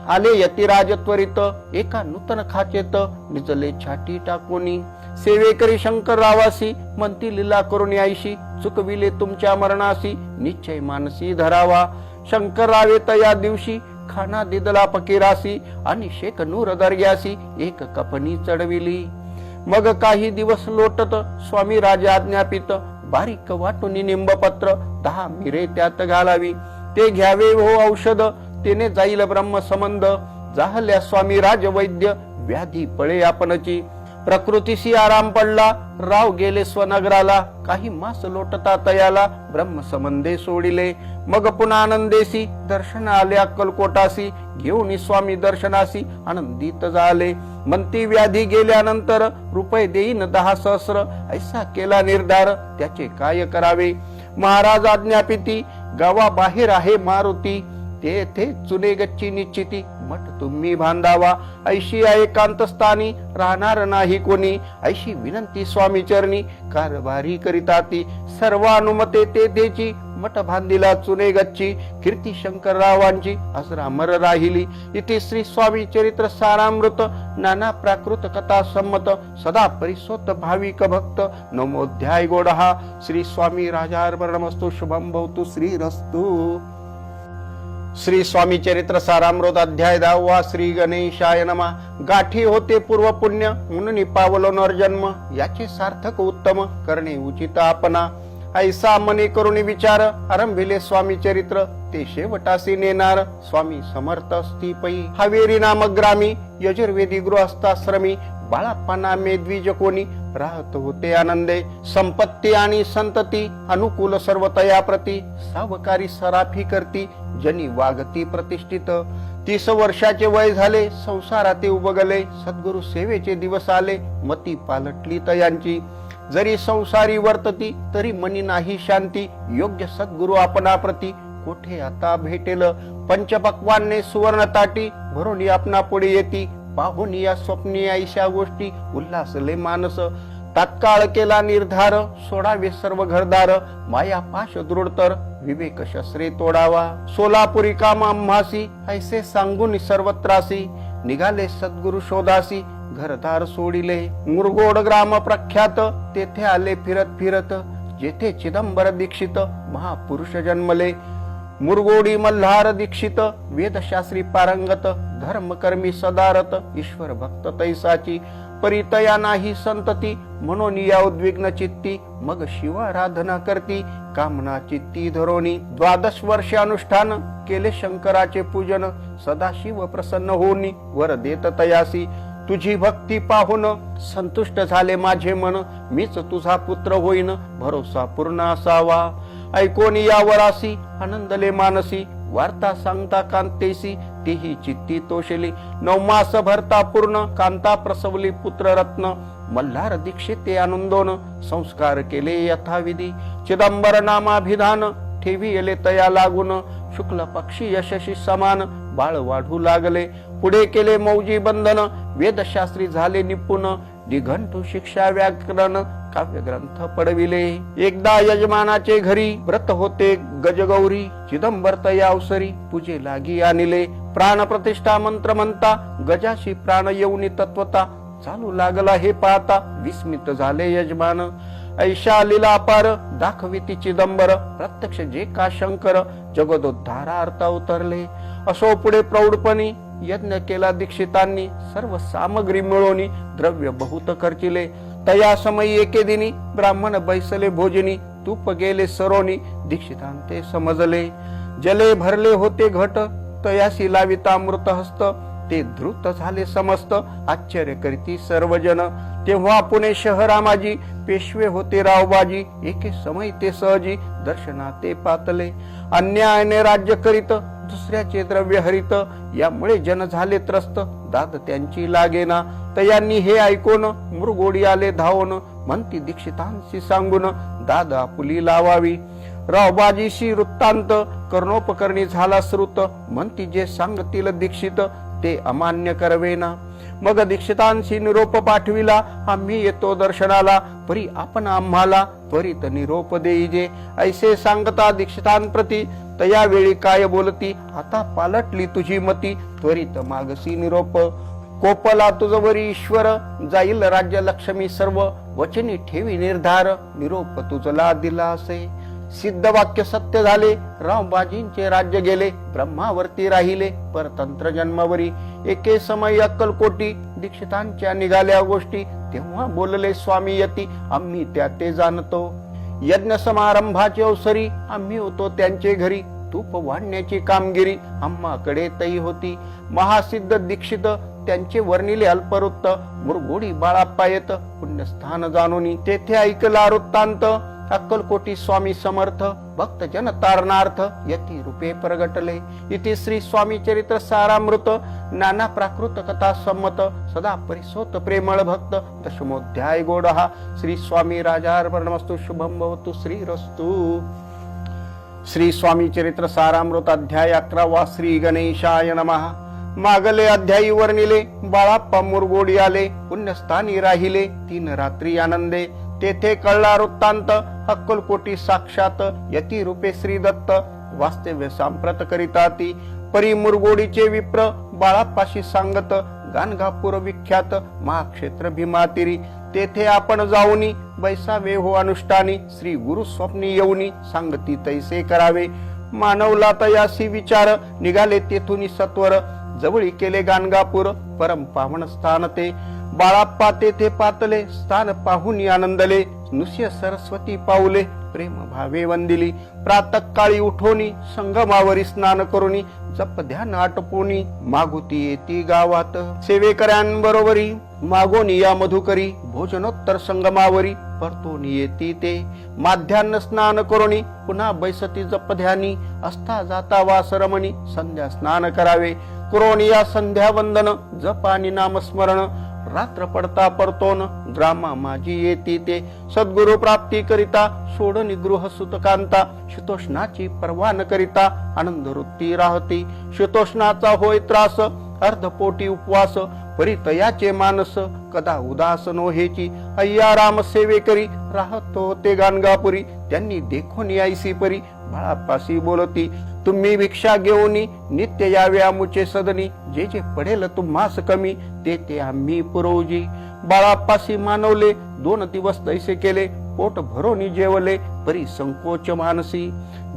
आले यतिराज त्वरित. एका नूतन खाचेत निजले छाटी टाकोनी. सेवेकरी शंकररावासी म्हणती लीला करून आईशी. चुकविले तुमच्या मरणासी निश्चय मानसी धरावा. शंकररावे तया दिवशी खाना दिदला फकीरासी. आणि शेक नूर दर्ग्यासी एक कपनी चढविली. मग काही दिवस लोटत स्वामी राजा आज्ञापित. बारीक वाटून निंबपत्र 10 मिरे त्यात घालावी. ते घ्यावे हो औषध तेने जाईल ब्रह्म संबंध. जाहल्या स्वामी राजवैद्य व्याधी पळे आपणची. प्रकृतीशी आराम पडला राव गेले स्वनगराला. काही मास लोटता तयाला ब्रह्म संबंधे सोडिले. मग पुन्हा आनंदेसी दर्शन आले अक्कलकोटासी. घेऊन स्वामी दर्शनासी आनंदित झाले. म्हणती व्याधी गेल्यानंतर रुपये देईन 10 सहस्र. ऐसा केला निर्धार त्याचे काय करावे. महाराज आज्ञापिती गावाबाहेर आहे मारुती. तेथे चुने गच्ची निश्चिती मठ तुम्ही बांधावा. ऐशी एकांत स्थानी राहणार नाही कोणी. ऐशी विनंती स्वामी चरणी कारभारी करिता ती. सर्व अनुमते तेथेची मठ बांधिला चुने गच्ची. कीर्ती शंकररावांची अजरामर राहिली. इथे श्री स्वामी चरित्र सारामृत नाना प्राकृत कथा संमत सदा परिसोत भाविक भक्त 9मोध्याय गोडहा. श्री स्वामी राजार्पणमस्तु. शुभम भवतु श्रीरस्तु. श्री स्वामी चरित्र सारामृत अध्याय 10. श्री गणेशाय नमः. गाठी होते पूर्व पुण्य म्हणून पावलो नरजन्म. याचे सार्थक उत्तम करणे उचित आपणा. ऐसा मने करून विचार आरंभिले स्वामी चरित्र. ते शेवटासी नेणार स्वामी समर्थ असती पै. हवेरी नामक ग्रामी यजुर्वेदी गृहस्थाश्रमी. बाळाप्पा मे द्विज कोणी राहत होते आनंदे. संपत्ती आणि संतती अनुकूल सर्व तया प्रती. सावकारी सराफी करती जनी वागती प्रतिष्ठित. 30 वर्षाचे वय झाले संसारात उबगले. सद्गुरु सेवेचे दिवस आले मती पालटली तयांची. जरी संसारी वर्तती तरी मनी नाही शांती. योग्य सद्गुरु आपणा प्रती कोठे आता भेटेल. पंचपक्वाने सुवर्ण ताटी भरून आपणा पुढे येती. पाहून या स्वप्नी ऐशा गोष्टी उल्हासले मानस. तात्काळ केला निर्धार सोडावे सर्व घरदार. माया पाश दृढतर विवेक शस्त्रे तोडावा. सोलापुरी काम आम्हासी ऐसे सांगून सर्वत्रासी. निघाले सद्गुरु शोधासी घरदार सोडिले. मुरगोड ग्राम प्रख्यात तेथे आले फिरत फिरत. जेथे चिदंबर दीक्षित महापुरुष जन्मले. मुरगोडी मल्हार दीक्षित वेदशास्त्री पारंगत. धर्मकर्मी सदारत ईश्वर भक्त तैसाची. परितया नाही संतती, म्हणून या उद्विग्न चित्ती, मग शिवाराधना करती कामना चित्ती धरोनी. 12 वर्षे अनुष्ठान केले शंकराचे पूजन, सदाशिव प्रसन्न होनी वर देत तयासी. तुझी भक्ती पाहून संतुष्ट झाले माझे मन, मीच तुझा पुत्र होईन भरोसा पूर्ण असावा. ऐकोन यावरासी आनंदले मानसी, वार्ता सांगता कांतेसी तीही चित्ती तोषली. 9 मास भरता पूर्ण कांता प्रसवली पुत्र रत्न, मल्हार दीक्षिते आनंदोन संस्कार केले यथाविधी. चिदंबर नामाभिधान ठेवी येले तया लागून, शुक्ल पक्षी यशस्वी समान बाळ वाढू लागले. पुढे केले मौजी बंधन वेदशास्त्री झाले निपुण, दिघंटू शिक्षा व्याकरण काव्य ग्रंथ पडविले. एकदा यजमानाचे घरी व्रत होते गजगौरी, चिदंबर तया अवसरी पूजे लागी आणले. प्राण प्रतिष्ठा मंत्र म्हणता गजाशी प्राण येऊनी तत्वता, चालू लागला हे पाहता विस्मित झाले यजमान. ऐशा लीला पार दाखविती चिदंबर, प्रत्यक्ष जे का शंकर जगदोद्धारार्थ उतरले. असो पुढे प्रौढपणी यज्ञ केला दीक्षितांनी, सर्व सामग्री मिळवणी द्रव्य बहुत खर्चिले. तया समयी एके दिनी ब्राह्मण बैसले भोजनी, तूप गेले सरोनी दीक्षितांते समजले. जले भरले होते घट तयासी लाविता अमृत हस्त, ते धृत झाले समस्त आश्चर्य करीती सर्वजन. तेव्हा पुणे शहरामाजी पेशवे होते रावबाजी, एके समय ते सहजी दर्शनाते पातले. अन्यायाने राज्य करीत दुसऱ्याचे द्रव्य हरित, यामुळे जन झाले त्रस्त दाद त्यांची लागेना. तयांनी हे ऐकून मृगोडी आले धावून, म्हणती दीक्षितांशी सांगून दाद आपुली लावावी. रावबाजीशी वृत्तांत कर्णोपकरणी झाला श्रुत, म्हणती जे सांगतील दीक्षित ते अमान्य करवेना. मग दीक्षितांशी निरोप पाठविला, आम्ही येतो दर्शनाला, परी आपण आम्हाला त्वरित निरोप देईजे. ऐसे सांगता दीक्षितांप्रती तया वेळी काय बोलती, आता पालटली तुझी मती त्वरित मागसी निरोप. कोपला तुझवरी ईश्वर जाईल राज्य लक्ष्मी सर्व, वचनी ठेवी निर्धार निरोप तुझला दिला असे. सिद्ध वाक्य सत्य झाले रावबाजींचे राज्य गेले, ब्रह्मावरती राहिले परतंत्र जन्मावरी. एके समय अक्कलकोटी दीक्षितांच्या निघाल्या गोष्टी, तेव्हा बोलले स्वामी यती आम्ही त्या ते जाणतो. यज्ञ समारंभाचे अवसरी आम्ही होतो त्यांचे घरी, तूप वाढण्याची कामगिरी आम्हाकडे तई होती. महासिद्ध दीक्षित त्यांचे वर्णिले अल्पवृत्त, मुरगोडी बाळाप्पा येत पुण्यस्थान जाणून तेथे ऐकला वृत्तांत. अक्कलकोटी स्वामी समर्थ भक्त जन तारणार्थ यती रूपे प्रगटले. इति श्री स्वामी चरित्र सारामृत नाना प्राकृत कथा संमत, सदा परिसोत प्रेमळ भक्त दशमोध्याय गोडहा. श्री स्वामी राजार्पणमस्तु. शुभम भवतु. श्रीरस्तु. श्री स्वामी चरित्र सारामृत अध्याय 11. श्री गणेशाय नमः. मागले अध्यायी वर्णिले बाळाप्पा मुरगोडी आले, पुण्यस्थानी राहिले 3 रात्री आनंदे. तेथे कळला वृत्तांत अक्कलकोटी साक्षात यती रूपे श्री दत्त, वास्तव्य सांप्रत करिता ती. परी मुरगोडीचे विप्र बाळाप्पाशी सांगत, गाणगापूर विख्यात महाक्षेत्र भीमातिरी. तेथे आपण जाऊनी बैसावे हो अनुष्ठानी, श्री गुरु स्वप्नी येऊनी सांगती तैसे करावे. मानवला तयासी विचार निघाले तेथून सत्वर, जवळी केले गाणगापूर परम पावन स्थान ते. बाळाप्पा तेथे पातले स्थान पाहून आनंदले, नुस्य सरस्वती पाऊले प्रेम भावे वंदिली. प्रातः काळी उठोनी संगमावरी स्नान करूनी, जप ध्यान आटपोनी मागुती येती गावात. सेवेकऱ्यांबरोबरी मागोनी या मधुकरी, भोजनोत्तर संगमावरी परतोनी येती ते. माध्यान्ह स्नान करूनी पुन्हा बैसती जप ध्यानी, असता जाता वासरमणी संध्या स्नान करावे. कुरोनिया संध्या वंदन जप आणि नामस्मरण, रात्र पडता परतोन ग्रामा माझी येती ते. सद्गुरु प्राप्ती करिता सोडनी गृह सुतकांता, शीतोष्णाची पर्वा न करिता आनंद वृत्ती राहती. शीतोष्णाचा होय त्रास अर्धपोटी उपवास, परितयाचे मानस कदा उदास नोहेची. अय्या राम सेवे करी राहतो ते गाणगापुरी, त्यांनी देखून यायसी परी बाळाप्पाशी बोलती. तुम्ही भिक्षा घेऊनी नित्य यावे आमुचे सदनी, जे जे पडेल तुम्हास कमी ते ते आम्ही पुरवजी. बाळाप्पाशी मानवले 2 दिवस तैसे केले, पोट भरोनी जेवले परी संकोच मानसी.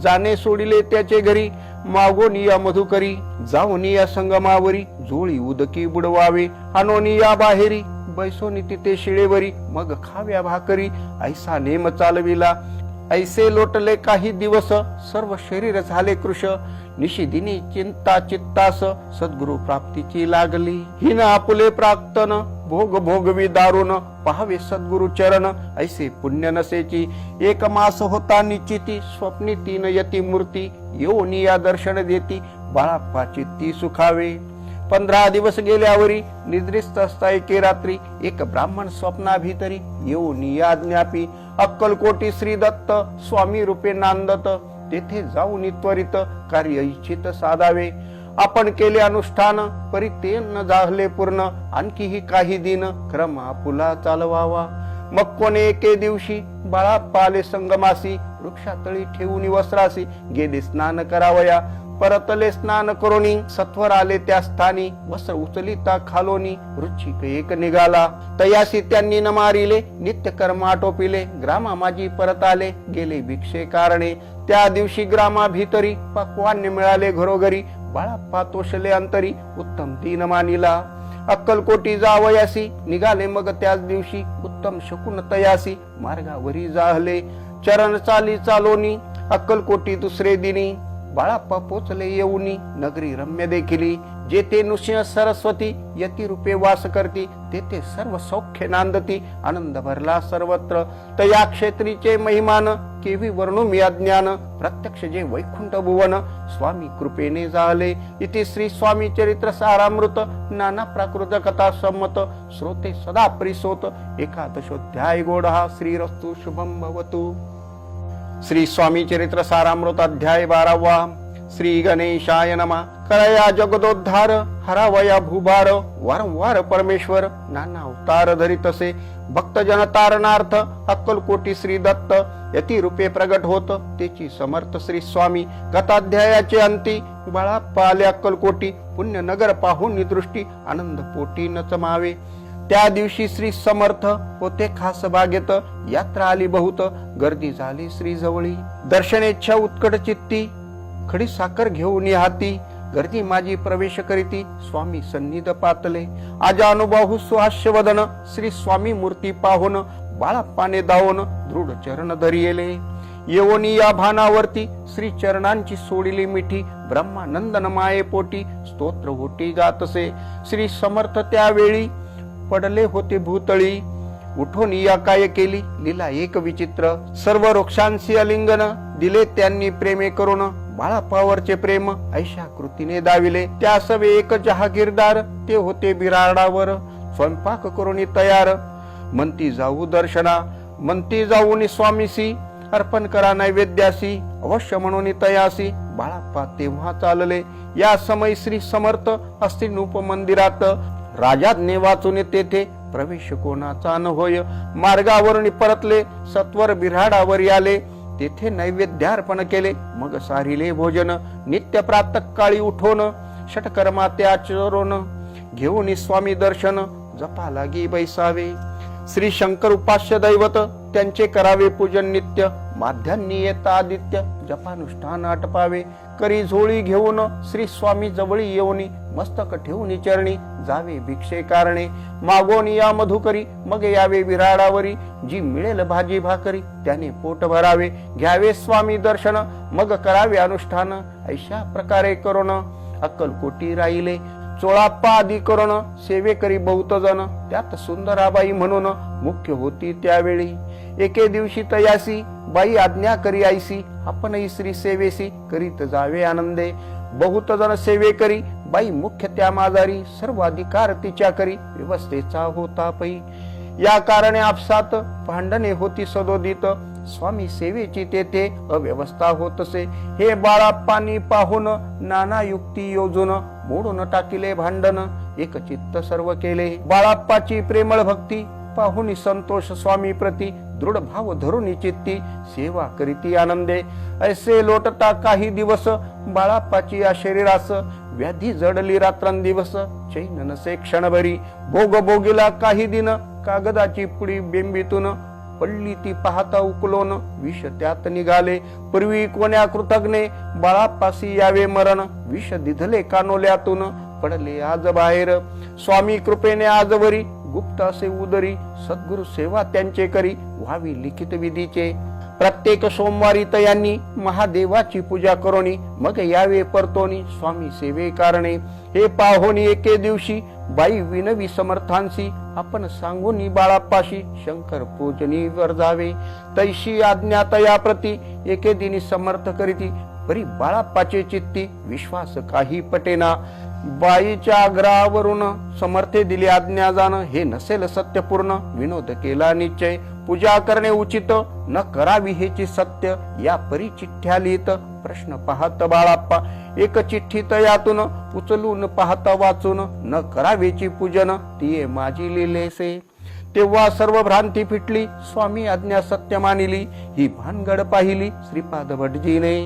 जाणे सोडिले त्याचे घरी मागोनी या मधुकरी, जाऊनी या संगमावरी जोळी उदकी बुडवावे. आणोनी या बाहेरी बैसोनी तिथे शिळेवरी, मग खाव्या भाकरी ऐसा नेम चालविला. ऐसे लोटले काही दिवस, सर्व शरीर झाले कृश. निशिदिनी चिंता चित्तास, सद्गुरु प्राप्तीची लागली. हिन आपुले प्राक्तन, भोग भोगवी दारुण. पाहावे सद्गुरु चरण, ऐसे पुण्य नसेची. एक मास होता निश्चिती, स्वप्नी 3 यती मूर्ती. येऊनी या दर्शन देती, बाळाप्पा चित्ती सुखावे. 15 दिवस गेल्यावरी, निद्रिस्त असता एके रात्री. एक ब्राह्मण स्वप्नाभितरी, येऊनी या ज्ञापी. अक्कलकोटी श्री दत्त, स्वामी रूपे नांदत. तेथे जाऊन त्वरित, कार्य इच्छित साधावे. आपण केले अनुष्ठान, परी ते न झाले पूर्ण. आणखीही काही दिन, क्रम आपुला चालवावा. मग कोणे एके दिवशी, बाळाप्पा आले संगमासी. वृक्षातळी ठेवून वस्त्रासी, गेले स्नान करावया. परतले स्नान करोनी, सत्वर आले त्या स्थानी. वस्त्र उचलिता खालोनी, वृश्चिक एक निघाला. तयासी त्यांनी न मारिले, नित्य कर्म आटोपिले. ग्रामा माझी परत आले, गेले भिक्षे कारणे. त्या दिवशी ग्रामा भीतरी, पक्वान्य मिळाले घरोघरी. बाळाप्पा तोषले अंतरी, उत्तम 3 मानिला. अक्कलकोटी जावयासी, निघाले मग त्याच दिवशी. उत्तम शकुन तयासी, मार्गावरी जाहले. चरण चाली चालोनी, अक्कलकोटी दुसरे दिनी. बाळाप्पा पोचले येऊनी, नगरी रम्य देखिली. जेथे नृसिंह सरस्वती, यती रूपे वास करती. तेथे सर्व सौख्य नांदती, आनंद भरला सर्वत्र. तया क्षेत्रीचे महिमान, केवी वर्णू मी अज्ञान. प्रत्यक्ष जे वैकुंठ भुवन, स्वामी कृपेने झाले. इति श्री स्वामी चरित्र सारामृत, नाना प्राकृत कथा संमत. श्रोते सदा परिसोत, एकादशोध्याय गोडहा. श्रीरस्तु शुभम भवतु. श्री स्वामी चरित्र सारामृत अध्याय 12वा. श्री गणेशाय नमः. करया जगदोद्धार, हरावया भूभार. वारंवार परमेश्वर, नाना अवतार धरितसे. भक्त जन तारणार्थ, अक्कलकोटी श्री दत्त. यती रूपे प्रगट होत, तेची समर्थ श्री स्वामी. कथाध्यायाचे अंती, बाळाप्पा आले अक्कलकोटी. पुण्य नगर पाहून दृष्टी, आनंद पोटी न चमावे. त्या दिवशी श्री समर्थ होते खास बागेत. यात्रा आली बहुत, गर्दी झाली श्री जवळी. दर्शनेच्छा उत्कट चित्ती, खडी साखर घेऊन हाती. गर्दी माझी प्रवेश करीती, स्वामी सन्निध पातले. आजा अनुभव सुहास्य वदन, श्री स्वामी मूर्ती पाहून. बाळाप्पाने धावून, दृढ चरण धरिले. येवोनी या भानावरती, श्री चरणांची सोडिली मिठी. ब्रह्मानंदन माये पोटी, स्तोत्र होती गातसे. श्री समर्थ त्यावेळी, पडले होते भूतळी. उठून या काय केली, लीला एक विचित्र. सर्व वृक्षांशी अलिंगन, दिले त्यांनी प्रेमे करून. बाळाप्पावरचे प्रेम, ऐशा कृतीने दाविले. त्या सवे एक जहागीरदार, ते होते बिराडावर. स्वयंपाक करून तयार, म्हणती जाऊ दर्शना. म्हणती जाऊन स्वामीसी, अर्पण करा नैवेद्यासी. अवश्य म्हणून तयासी, बाळाप्पा तेव्हा चालले. या समय श्री समर्थ असतील नूप मंदिरात. राजाज्ञे वाचून तेथे, प्रवेश कोणाचा न होय. मार्गावरून परतले, सत्वर बिऱ्हाडावर आले. तेथे नैवेद्यार्पण केले, मग सारिले भोजन. नित्य प्रातः काळी उठोन, षटकर्मा ते आचरून. घेऊन स्वामी दर्शन, जपा लागी बैसावे. श्री शंकर उपास्य दैवत, त्यांचे करावे पूजन नित्य. माध्यान्नी येता आदित्य, जपानुष्ठान आटपावे. करी झोळी घेऊन, श्री स्वामी जवळी येऊनी. मस्तक ठेवून चरणी, जावे भिक्षे कारणे. मागोनी या मधुकरी, मग यावे विराडावरी. जी मिळेल भाजी भाकरी, त्याने पोट भरावे. घ्यावे स्वामी दर्शन, मग करावे अनुष्ठान. ऐशा प्रकारे करून, अक्कलकोटी राहिले. चोळाप्पा आदी करून, सेवेकरी बहुत जण. त्यात सुंदराबाई म्हणून, मुख्य होती त्यावेळी. एके दिवशी तयासी, बाई आज्ञा करी ऐसी. आपणही श्री सेवेसी, करीत जावे आनंदे. बहुत जण सेवे करी, बाई मुख्य त्या माजारी. सर्व अधिकार तिच्या करी, व्यवस्थेचा होता पै. या कारणे आपसात भांडणे होती सदोदित. स्वामी सेवेची तेथे अव्यवस्था होतसे. हे बाळाप्पांनी पाहून, नाना युक्ती योजून. मोडून टाकिले भांडण, एक चित्त सर्व केले. बाळाप्पाची प्रेमळ भक्ती, पाहुनी संतोष स्वामी प्रती. दृढ भाव धरून चित्ती, सेवा करीती आनंदे. ऐसे लोटता काही दिवस, बाळाप्पाची या शरीरास. व्याधी जडली रात्रंदिवस, चैन नसे क्षणभरी. भोग भोगिला काही दिन, कागदाची पुडी बेंबीतून. पडली ती पाहता उकलोन, विष त्यात निघाले. पूर्वी कोण्या कृतज्ञे, बाळाप्पासी यावे मरण. विष दिधले कानोल्यातून, पडले आज बाहेर. स्वामी कृपेने आजवरी, गुप्त असे उदरी, सद्गुरु सेवा त्यांचे करी, व्हावी लिखित विधीचे. प्रत्येक सोमवारी तयांनी महादेवाची पूजा करोनी, मग यावे परतोनी स्वामी सेवे कारणे. हे पाहोनी एके दिवशी बाई विनवी समर्थांसी, आपण सांगूनी बाळाप्पाशी शंकर पूजनी वर जावे. तैशी आज्ञा तया प्रती, एके दिनी समर्थ करीती, परी बाळाप्पाचे चित्ती विश्वास काही पटेना. बाईच्या आग्रहावरून समर्थे दिली आज्ञा जाण, हे नसेल सत्यपूर्ण विनोद केला निश्चय. पूजा करणे उचित न करावी हेची सत्य, या परी चिठ्ठ्या लिहित प्रश्न पाहत बाळाप्पा. एक चिठ्ठी तयातून उचलून पाहता वाचून, न करावेची पूजन तिये माझी लिहिलेसे. तेव्हा सर्व भ्रांती फिटली, स्वामी आज्ञा सत्य मानिली, ही भानगड पाहिली श्रीपाद भटजीने.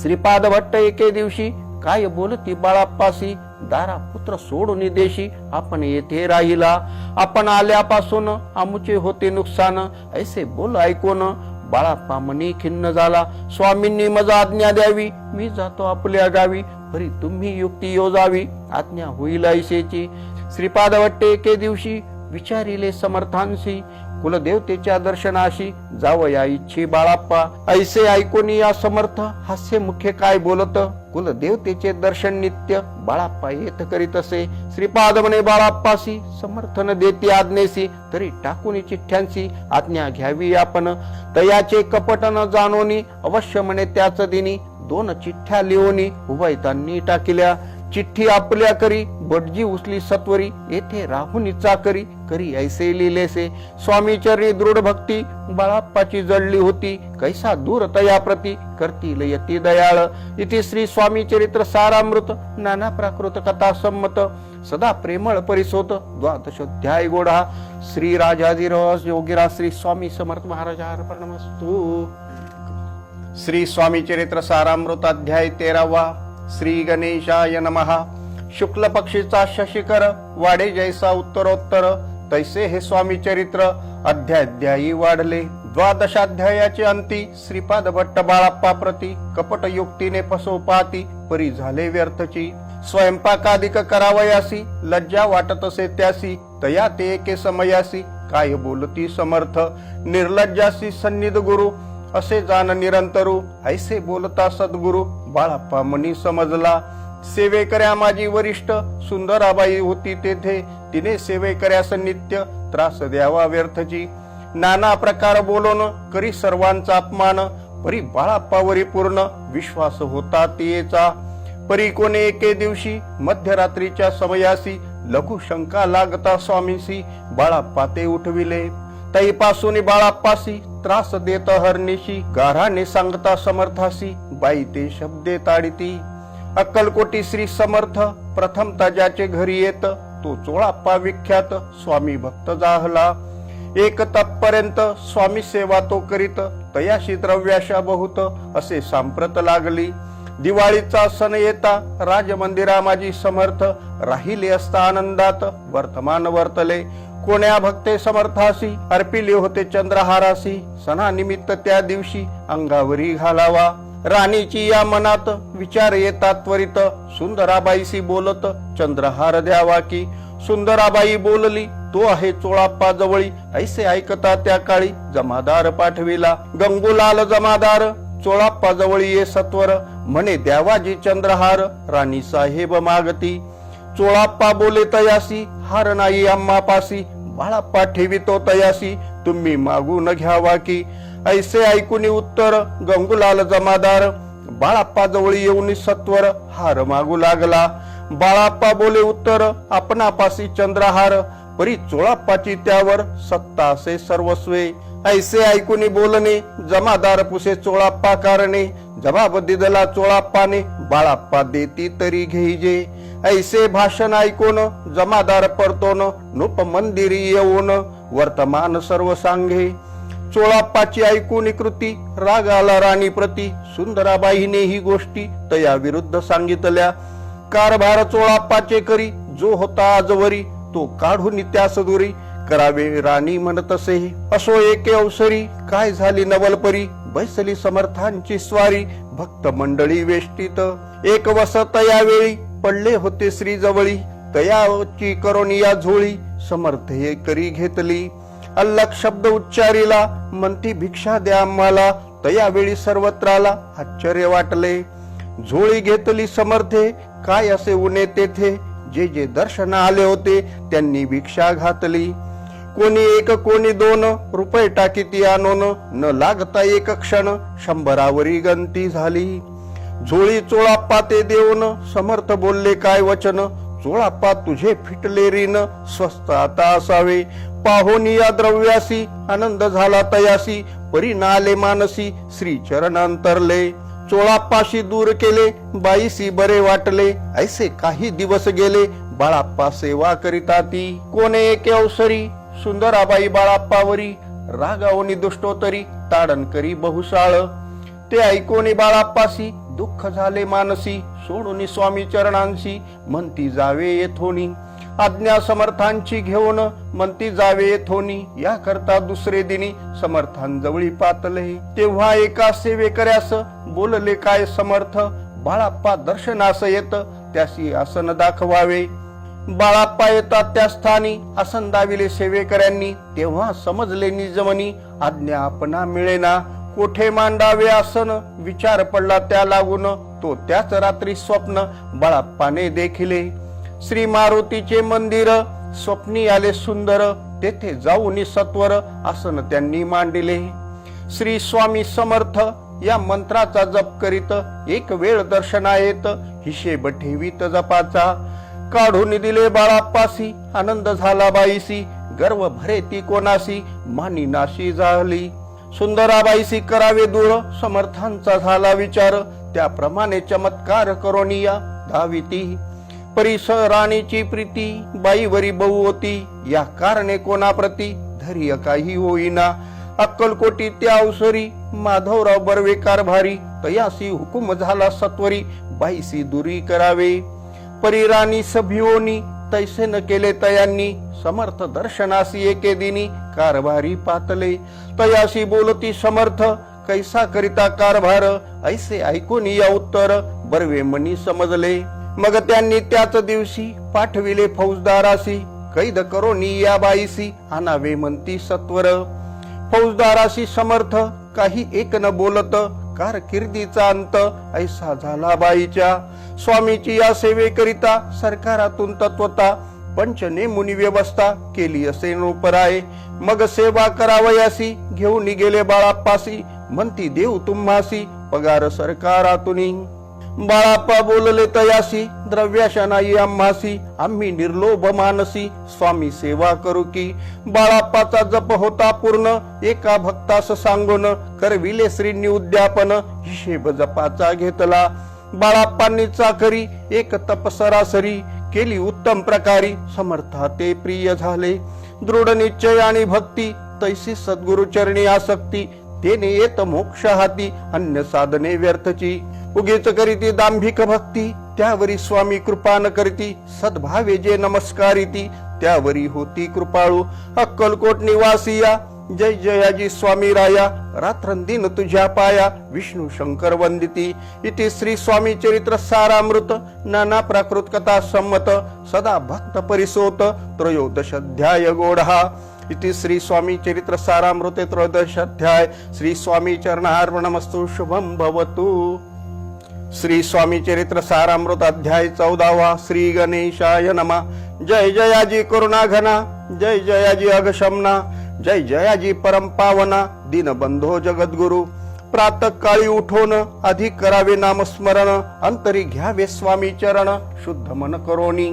श्रीपाद भट्ट एके दिवशी काय बोलती बाळाप्पासी, दारा पुत्र सोडून देशी आपण येथे राहिला. आपण आल्यापासून आमुचे होते नुकसान, ऐसे बोल ऐकून बाळाप्पा मनी खिन्न झाला. स्वामींनी मजा आज्ञा द्यावी, मी जातो आपल्या गावी, परी तुम्ही युक्ती योजावी, आज्ञा होईल ऐसेची. श्रीपाद भट्ट एके दिवशी विचारिले समर्थांशी, कुलदेवतेच्या दर्शनाशी जावया इच्छी बाळाप्पा. ऐसे ऐकून या समर्थ हास्य मुखे काय बोलत, कुलदेवतेचे दर्शन नित्य बाळाप्पा येत करीत असे. श्रीपाद म्हणे बाळाप्पासी, समर्थन देती आज्ञेसी, तरी टाकून चिठ्ठ्यांशी आज्ञा घ्यावी आपण. तयाचे कपट न जाणोनी, अवश्य म्हणे त्याच दिनी, 2 चिठ्ठ्या लिहूनी उभयतांनी टाकिल्या. चिठ्ठी आपल्या करी भटजी उचली सत्वरी, येथे राहुनी चाकरी करी ऐसे लिहिलेसे. स्वामी चरणी दृढ भक्ती बाळाप्पाची जडली होती, कैसा दूर तया प्रती करतील यती दयाळ. इथे श्री स्वामी चरित्र सारामृत नाना प्राकृत कथा संमत, सदा प्रेमळ परिसोत 12 गोडा. श्री राजाधिराज योगीराज श्री स्वामी समर्थ महाराजार्पणमस्तु. श्री स्वामी चरित्र सारामृत अध्याय 13. श्री गणेशाय नमः. शुक्ल पक्षीचा शशिकर वाडे जैसा उत्तरोत्तर, तैसे हे स्वामी चरित्र अध्याध्यायी वाढले. 12 अध्यायाचे अंती श्रीपाद भट्ट बाळाप्पा प्रती कपट युक्तीने फसोपाती परी झाले व्यर्थची. स्वयंपाकादिक करावयासी लज्जा वाटत असे त्यासी, तया ते एके समयासी काय बोलती समर्थ. निर्लज्जासी सन्निध गुरु असे जाण निरंतरू, ऐसे बोलता सद्गुरु बाळाप्पा मनी समजला. सेवेकऱ्या माझी वरिष्ठ सुंदराबाई होती तेथे, तिने सेवेकऱ्यास नित्य त्रास द्यावा व्यर्थची. नाना प्रकार बोलून करी सर्वांचा अपमान, परी बाळाप्पावरी पूर्ण विश्वास होता तियेचा. परी कोणे एके दिवशी मध्यरात्रीच्या समयासी, लघु शंका लागता स्वामीसी बाळाप्पा ते उठविले. तैपासून बाळाप्पासी त्रास देत हरनिशी, गाराने सांगता समर्थासी बाई ते शब्दे ताडिती. अक्कलकोटी श्री समर्थ प्रथम ज्याचे घरी येत, तो चोळाप्पा विख्यात स्वामी भक्त जाहला. एक तत्पर्यंत स्वामी सेवा तो करीत, तयाशी द्रव्याशा बहुत असे सांप्रत लागली. दिवाळीचा सण येता राजमंदिरा माझी समर्थ, राहिले असता आनंदात वर्तमान वर्तले. कोण्या भक्ते समर्थासी अर्पिले होते चंद्रहारासी, सणा निमित्त त्या दिवशी अंगावरी घालावा. राणीची या मनात विचार येतात त्वरित, सुंदराबाईशी बोलत चंद्रहार द्यावा की. सुंदराबाई बोलली, तो आहे चोळाप्पा जवळी, ऐसे ऐकता त्या काळी जमादार पाठविला. गंगूलाल जमादार चोळाप्पा जवळी ये सत्वर, म्हणे द्यावाजी चंद्रहार राणी साहेब मागती. चोळाप्पा बोले तयासी, हार नाही आम्हापासी, बाळाप्पा ठेवितो तयासी, तुम्ही मागून घ्यावा की. ऐसे ऐकून उत्तर गंगूलाल जमादार बाळाप्पा जवळ येऊन सत्वर हार मागू लागला. बाळाप्पा बोले उत्तर आपणापासी चंद्रहार, परी चोळाप्पाची त्यावर सत्ता असे सर्वस्वे. ऐसे ऐकून बोलणे जमादार पुसे चोळाप्पा कारणे, जबाब दिदला चोळाप्पाने बाळाप्पा देती तरी घेईजे. ऐसे भाषण ऐकून जमादार परतोन नृप मंदिरी येऊन वर्तमान सर्व सांगे. चोळाप्पाची ऐकून कृती राग आला राणी प्रती, सुंदराबाईने ही गोष्टी तया विरुद्ध सांगितल्या. कारभार चोळाप्पाचे करी जो होता आजवरी, तो काढून त्यास दुरी करावे राणी म्हणत असे. असो एके अवसरी काय झाली नवलपरी, बैसली समर्थांची स्वारी भक्त मंडळी वेष्टीत. एक वसत यावेळी पडले होते श्री जवळी, तयाची करोनिया झोळी समर्थ हे करी घेतली. अल्लख शब्द उच्चारिला म्हणती भिक्षा द्या आम्हाला. तयावेळी सर्वत्राला आश्चर्य वाटले. झोळी घेतली समर्थे काय असे उणे तेथे. जे जे दर्शन आले होते त्यांनी भिक्षा घातली. कोणी एक कोणी 2 रुपये टाकीती आणून. न लागता एक क्षण 100वरी गंती झाली. झोळी चोळाप्पा ते देऊन समर्थ बोलले काय वचन. चोळाप्पा तुझे फिटले रीन स्वस्त आता असावे. पाहोनी या द्रव्यासी आनंद झाला तयासी. परी नाले मानसी श्री चरण अंतरले. चोळाप्पाशी दूर केले बाईसी बरे वाटले. ऐसे काही दिवस गेले बाळाप्पा सेवा करिता ती. कोणे एक अवसरी सुंदराबाई बाळाप्पावरी. रागावनी दुष्टोतरी ताडण करी बहुसाळ. ते ऐकोनी बाळाप्पासी दुःख झाले मानसी. सोडून स्वामी चरणांशी म्हणती जावे येथोनी. आज्ञा समर्थांची घेऊन म्हणती जावे येथोनी. या करता दुसरे दिनी समर्थांजवळी पातले. तेव्हा एका सेवेकऱ्यास बोलले काय समर्थ. बाळाप्पा दर्शनास येत त्यासी आसन दाखवावे. बाळाप्पा येतात त्या स्थानी आसन दाविले सेवेकऱ्यांनी. तेव्हा समजले निजमनी आज्ञा आपणा मिळेना. कोठे मांडावे आसन विचार पडला त्या लागून. तो त्याच रात्री स्वप्न बाळाप्पाने देखिले. श्री मारुतीचे मंदिर स्वप्नी आले सुंदर. तेथे जाऊन सत्वर आसन त्यांनी मांडिले. श्री स्वामी समर्थ या मंत्राचा जप करीत एक वेळ दर्शना येत. हिशेब ठेवीत जपाचा. काढून दिले बाळाप्पासी आनंद झाला बाईसी. गर्व भरे ती कोणासी मानी नाशी झाली. सुंदराबाईसी करावे दूर समर्थांचा झाला विचार. त्याप्रमाणे चमत्कार करोनिया धाविती. परिसराणीची प्रीती बाईवरी बहु होती. या कारणे कोणाप्रती धैर्य काही होईना. अक्कलकोटी त्या अवसरी माधवराव बर्वे कारभारी. तयासी हुकुम झाला सत्वरी बाईसी दुरी करावे. परिराणी सभिओनी तैसे न केले तयांनी. समर्थ दर्शनासी एके दिनी कारभारी पातले. तयासी बोलती समर्थ कैसा करिता कारभार. ऐसे ऐकून या उत्तर बर्वे मनी समजले. मग त्यांनी त्याच दिवशी पाठविले फौजदारासी. कैद करोनी या बाईसी आणावे म्हणती सत्वर. फौजदारासी समर्थ काही एक न बोलत. कारकिर्दीचा अंत ऐसा झाला बाईच्या. स्वामीची या सेवेकरिता सरकारातून तत्वता. पंच नेमुनी व्यवस्था केली असे नोपराय. मग सेवा करावयासी घेऊन गेले बाळाप्पासी. म्हणती देऊ तुम्हासी पगार सरकारातूनी. बाळाप्पा बोलले तयासी द्रव्याशा नाही आम्हासी. आम्ही निर्लोभ मानसी स्वामी सेवा करू की. बाळाप्पाचा जप होता पूर्ण एका भक्तास सांगून. करविले श्रींनी उद्यापन हिशेब जपाचा घेतला. बाळाप्पांनी चाकरी एक तप सरासरी केली उत्तम प्रकारी. समर्था ते प्रिय झाले. दृढ निश्चय आणि भक्ती तैसी सद्गुरु चरणी आसक्ती. तेने येत मोक्ष हाती अन्य साधने व्यर्थची. उगीच करीती दांभिक भक्ती त्यावरी स्वामी कृपा न करती. सद्भावे जे नमस्कारिती त्यावरी होती कृपाळू. अक्कलकोट निवासिया जय जयाजी स्वामी राया. रात्रंदिन तुझ्या पाया विष्णू शंकर वंदिती. इति श्री स्वामी चरित्र सारामृत नाना प्राकृत कथा संमत. सदा भक्त परिसोत त्रयोदशाध्याय गोढा. इति श्री स्वामी चरित्र सारामृते त्रयोदशाध्याय. श्री स्वामी चरणार्पणमस्तु शुभम भवतु. श्री स्वामी चरित्र सारामृत अध्याय 14. श्री गणेशाय नमः. जय जयाजी करुणा घना. जय जयाजी अघशमना. जय जयाजी परम पावना. दीनबंधो जगद्गुरु. प्रातः काळी उठोन अधिक करावे नामस्मरण. अंतरी घ्यावे स्वामी चरण शुद्ध मन करोनी.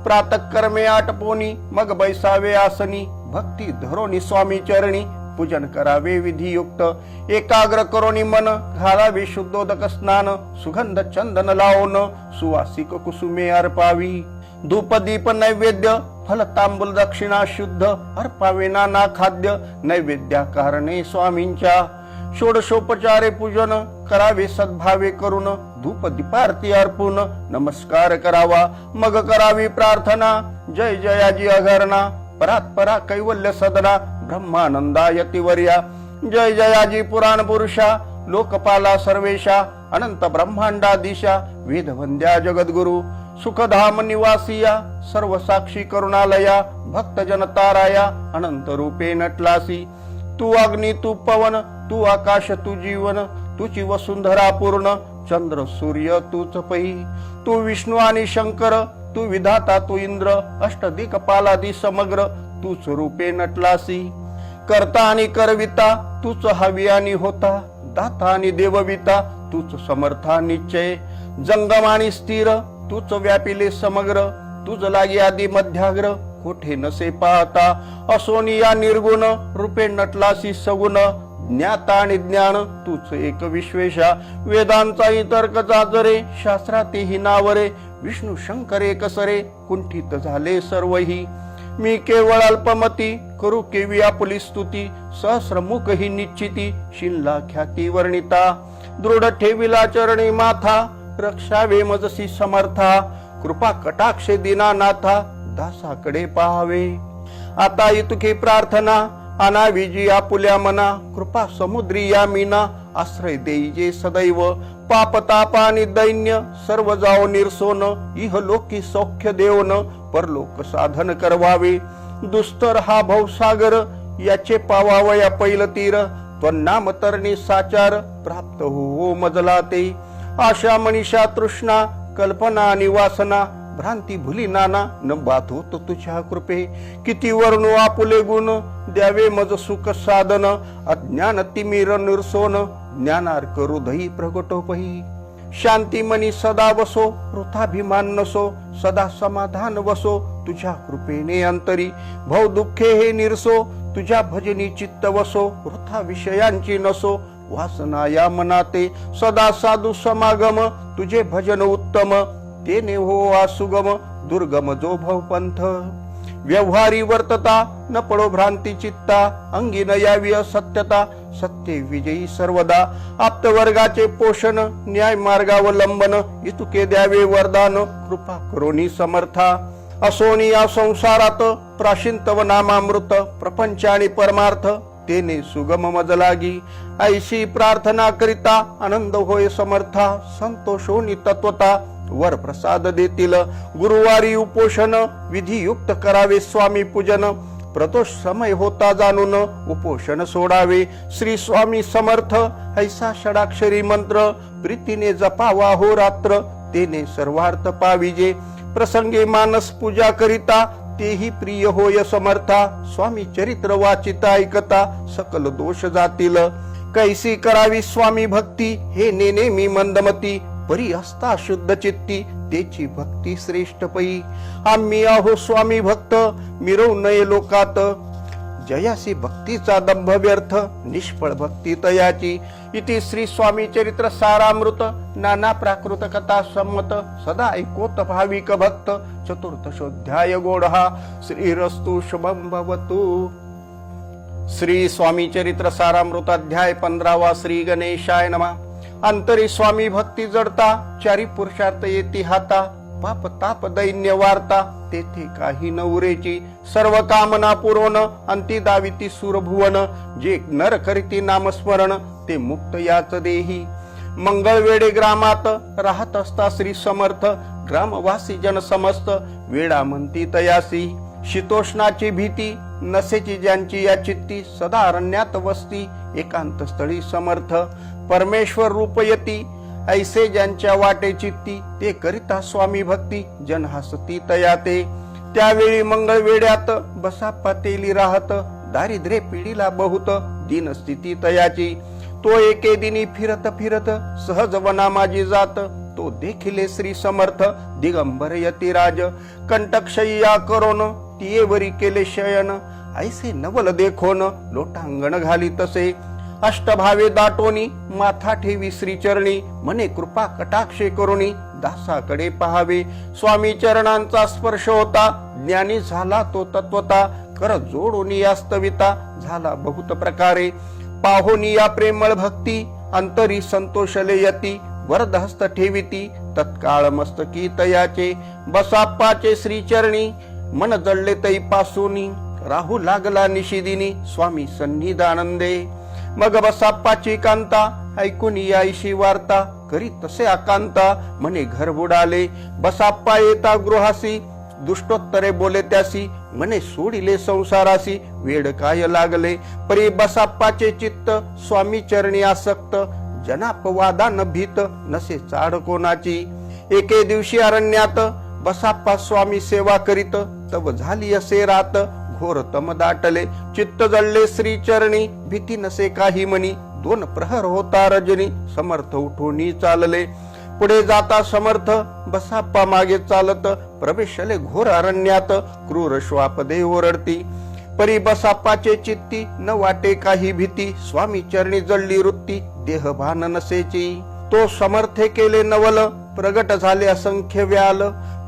प्रातः कर्मे आटपोनी मग बैसावे आसनी. भक्ती धरोनी स्वामी चरणी पूजन करावे विधियुक्त. एकाग्र करोनी मन घालावे शुद्धोदक स्नान. सुगंध चंदन लावून सुवासिक कुसुमे अर्पावी. धूप दीप नैवेद्य फल तांबूल दक्षिणा शुद्ध अर्पावे नाना खाद्य. नैवेद्या कारणे स्वामींच्या षोडशोपचारे पूजन करावे सद्भावे करून. धूप दीपारती अर्पून नमस्कार करावा. मग करावी प्रार्थना. जय जयाजी अघरणा. परात्परा कैवल्य सदना ब्रह्मानंदा यतिवर्या. जय जयाजी पुराण पुरुषा. लोकपाला सर्वेशा. अनंत ब्रह्मांडा दिशा. वेदवंद्या जगद्गुरु. सुखधाम निवासिया सर्व साक्षी करुणालया भक्त जनताराया अनंत रूपे नटलासी तू अग्नी तू पवन तू आकाश तू जीवन तुझी वसुंधरा पूर्ण चंद्र सूर्य तूच पै तू विष्णू आणि शंकर तू विधाता तू इंद्र अष्टदिक्पालादी समग्र तूच रूपे नटलासी करता आणि करविता तूच हवी आणि होता दाता आणि देवविता तूच समर्था निश्चय जंगम आणि स्थिर तूच व्यापिले समग्र तुझ लागी आदी मध्याग्र कोठे नसे पाहता असोनिया निर्गुण रूपे नटलासी सगुण ज्ञाता आणि ज्ञान तूच एक विश्वेशा वेदांचाही तर्क जाजरे शास्त्रातेही नावरे विष्णू शंकर एकसरे कुंठित झाले सर्वही मी केवळ अल्पमती करू केवी आपुली स्तुती सहस्रमुख ही निश्चिती शिल्ला ख्याती वर्णिता दृढ ठेविला चरणी माथा रक्षावे मजसी समर्था कृपा कटाक्षे दीनानाथा दासाकडे पाहावे आता इतुकी प्रार्थना अनाविजी आपुल्या मना कृपा समुद्री या मीना आश्रय देईजे सदैव पाप ताप आणि दैन्य सर्व जाओ निर्सोन इह लोकी सौख्य देवन परलोक साधन करवावे दुस्तर हा भवसागर याचे पावावया पैल तीर त्वन्नाम तरणी साचार प्राप्त हो मजला ते आशा मनीषा तृष्णा कल्पना आणि वासना भ्रांती भुली नाना न बात होत तुझ्या कृपे किती वर्णू आपुले गुण द्यावे मज सुख साधन अज्ञान तिमिर निर्सोन ज्ञानार्क हृदयी प्रगटोपही शांती मनी सदा वसो वृथाभिमान नसो सदा समाधान वसो तुझ्या कृपेने अंतरी भव दुःखे हे निर्सो तुझ्या भजनी चित्त वसो वृथा विषयांची नसो वासना या मनाते सदा साधू समागम तुझे भजन उत्तम तेने हो आसुगम दुर्गम जो भव पंथ व्यवहारी वर्तता न पडो भ्रांती चित्ता अंगी न यावी असत्यता सत्य विजयी सर्वदा आप्त वर्गाचे पोषण न्याय मार्गावलंबन इतुके द्यावे वरदान कृपा करोनी समर्था असोनी या संसारात प्राशिंतव नामामृत प्रपंच आणि परमार्थ तेने सुगम मज लागी ऐशी प्रार्थना करिता आनंद होय समर्था संतोषोनी तत्वता वर प्रसाद देतील गुरुवारी उपोषण विधियुक्त करावे स्वामी पूजन प्रतोष समय होता जाणून उपोषण सोडावे श्री स्वामी समर्थ ऐसा षडाक्षरी मंत्र प्रीतीने जपावा हो रात्र तेने सर्वार्थ पाविजे प्रसंगी मानस पूजा करिता तेही प्रिय होय समर्था स्वामी चरित्र वाचिता ऐकता सकल दोष जातील कैसी करावी स्वामी भक्ती हे नेने मी मंदमती परी असता शुद्ध चित्ती तेची भक्ती श्रेष्ठ पै आम्ही आहो स्वामी भक्त मिरवू नये लोकात जयासी भक्तीचा दंभ व्यर्थ निष्फळ भक्ती तयाची इति श्री स्वामी चरित्र सारामृत नाना प्राकृत कथा संमत सदा ऐकोत भाविक भक्त चतुर्थशोध्याय गोडहा श्रीरस्तु शुभम भवतु। श्री स्वामी चरित्र सारामृत अध्याय 15 श्री गणेशाय नमः। अंतरी स्वामी भक्ती जडता चारी पुरुषार्थ येती हाता पाप ताप दैन्य वार्ता तेथे काही न उरेची सर्व कामना पुरवण अंती दाविती सुरभुवन जे नर करीती नामस्मरण ते मुक्त याच देही मंगळवेढे ग्रामात राहत असता श्री समर्थ ग्रामवासी जन समस्त वेळा म्हणती तयासी शीतोष्णाची भीती नसेची ज्यांची या चित्ती सदा अरण्यात वस्ती एकांत स्थळी समर्थ परमेश्वर रूपयती ऐसे ज्यांच्या वाटे चित्ती ते करिता स्वामी भक्ती जन हसती तयाते त्यावेळी मंगळवेड्यात बसा पातेली राहत दारिद्र्य पिढीला बहुत दीन स्थिती तयाची तो एके दिनी फिरत फिरत सहज वना माझी जात तो देखिले श्री समर्थ दिगंबर यतिराज कंटकशय्या करोन तियेवरी केले शयन ऐसे नवल देखोन लोटांगण घाली तसे अष्टभावे दाटोनी माथा ठेवी श्रीचरणी मने कृपा कटाक्षे करुणी दासाकडे पहावे स्वामी चरणांचा स्पर्श होता ज्ञानी झाला तो तत्वता कर जोडोनी यास्तविता झाला बहुत प्रकारे पाहोनी या प्रेमळ भक्ती अंतरी संतोषले यती वरदहस्त ठेविती तत्काळ मस्तकी तयाचे बसाप्पाचे श्रीचरणी मन जळले तै पासूनी राहू लागला निशिदिनी स्वामी सन्निधानंदे मग बसाप्पाची कांता ऐकून यायशी वार्ता करी तसे आकांता, म्हणे घर बुडाले. बसाप्पा येता गृहासी, दुष्टोत्तरे बोले त्यासी, म्हणे सोडिले संसारासी, वेड काय लागले. परी बसाप्पाचे चित्त, स्वामी चरणी आसक्त, जनापवादा न भीत, नसे चाड कोणाची. एके दिवशी अरण्यात, बसाप्पा स्वामी सेवा करीत, तव झाली असे रात, घोर तम दाटले, चित्त जळले श्री चरणी, भीती नसे काही मनी. 2 प्रहर होता रजनी, समर्थ उठून चालले. पुढे जाता समर्थ, बसाप्पा मागे चालत, प्रवेशले घोर अरण्यात, क्रूर श्वापदे ओरडती. परी बसाप्पाचे चित्ती, न वाटे काही भीती, स्वामी चरणी जळली वृत्ती, देह भान नसेची. तो समर्थे केले नवल, प्रगट झाले असंख्य व्याल,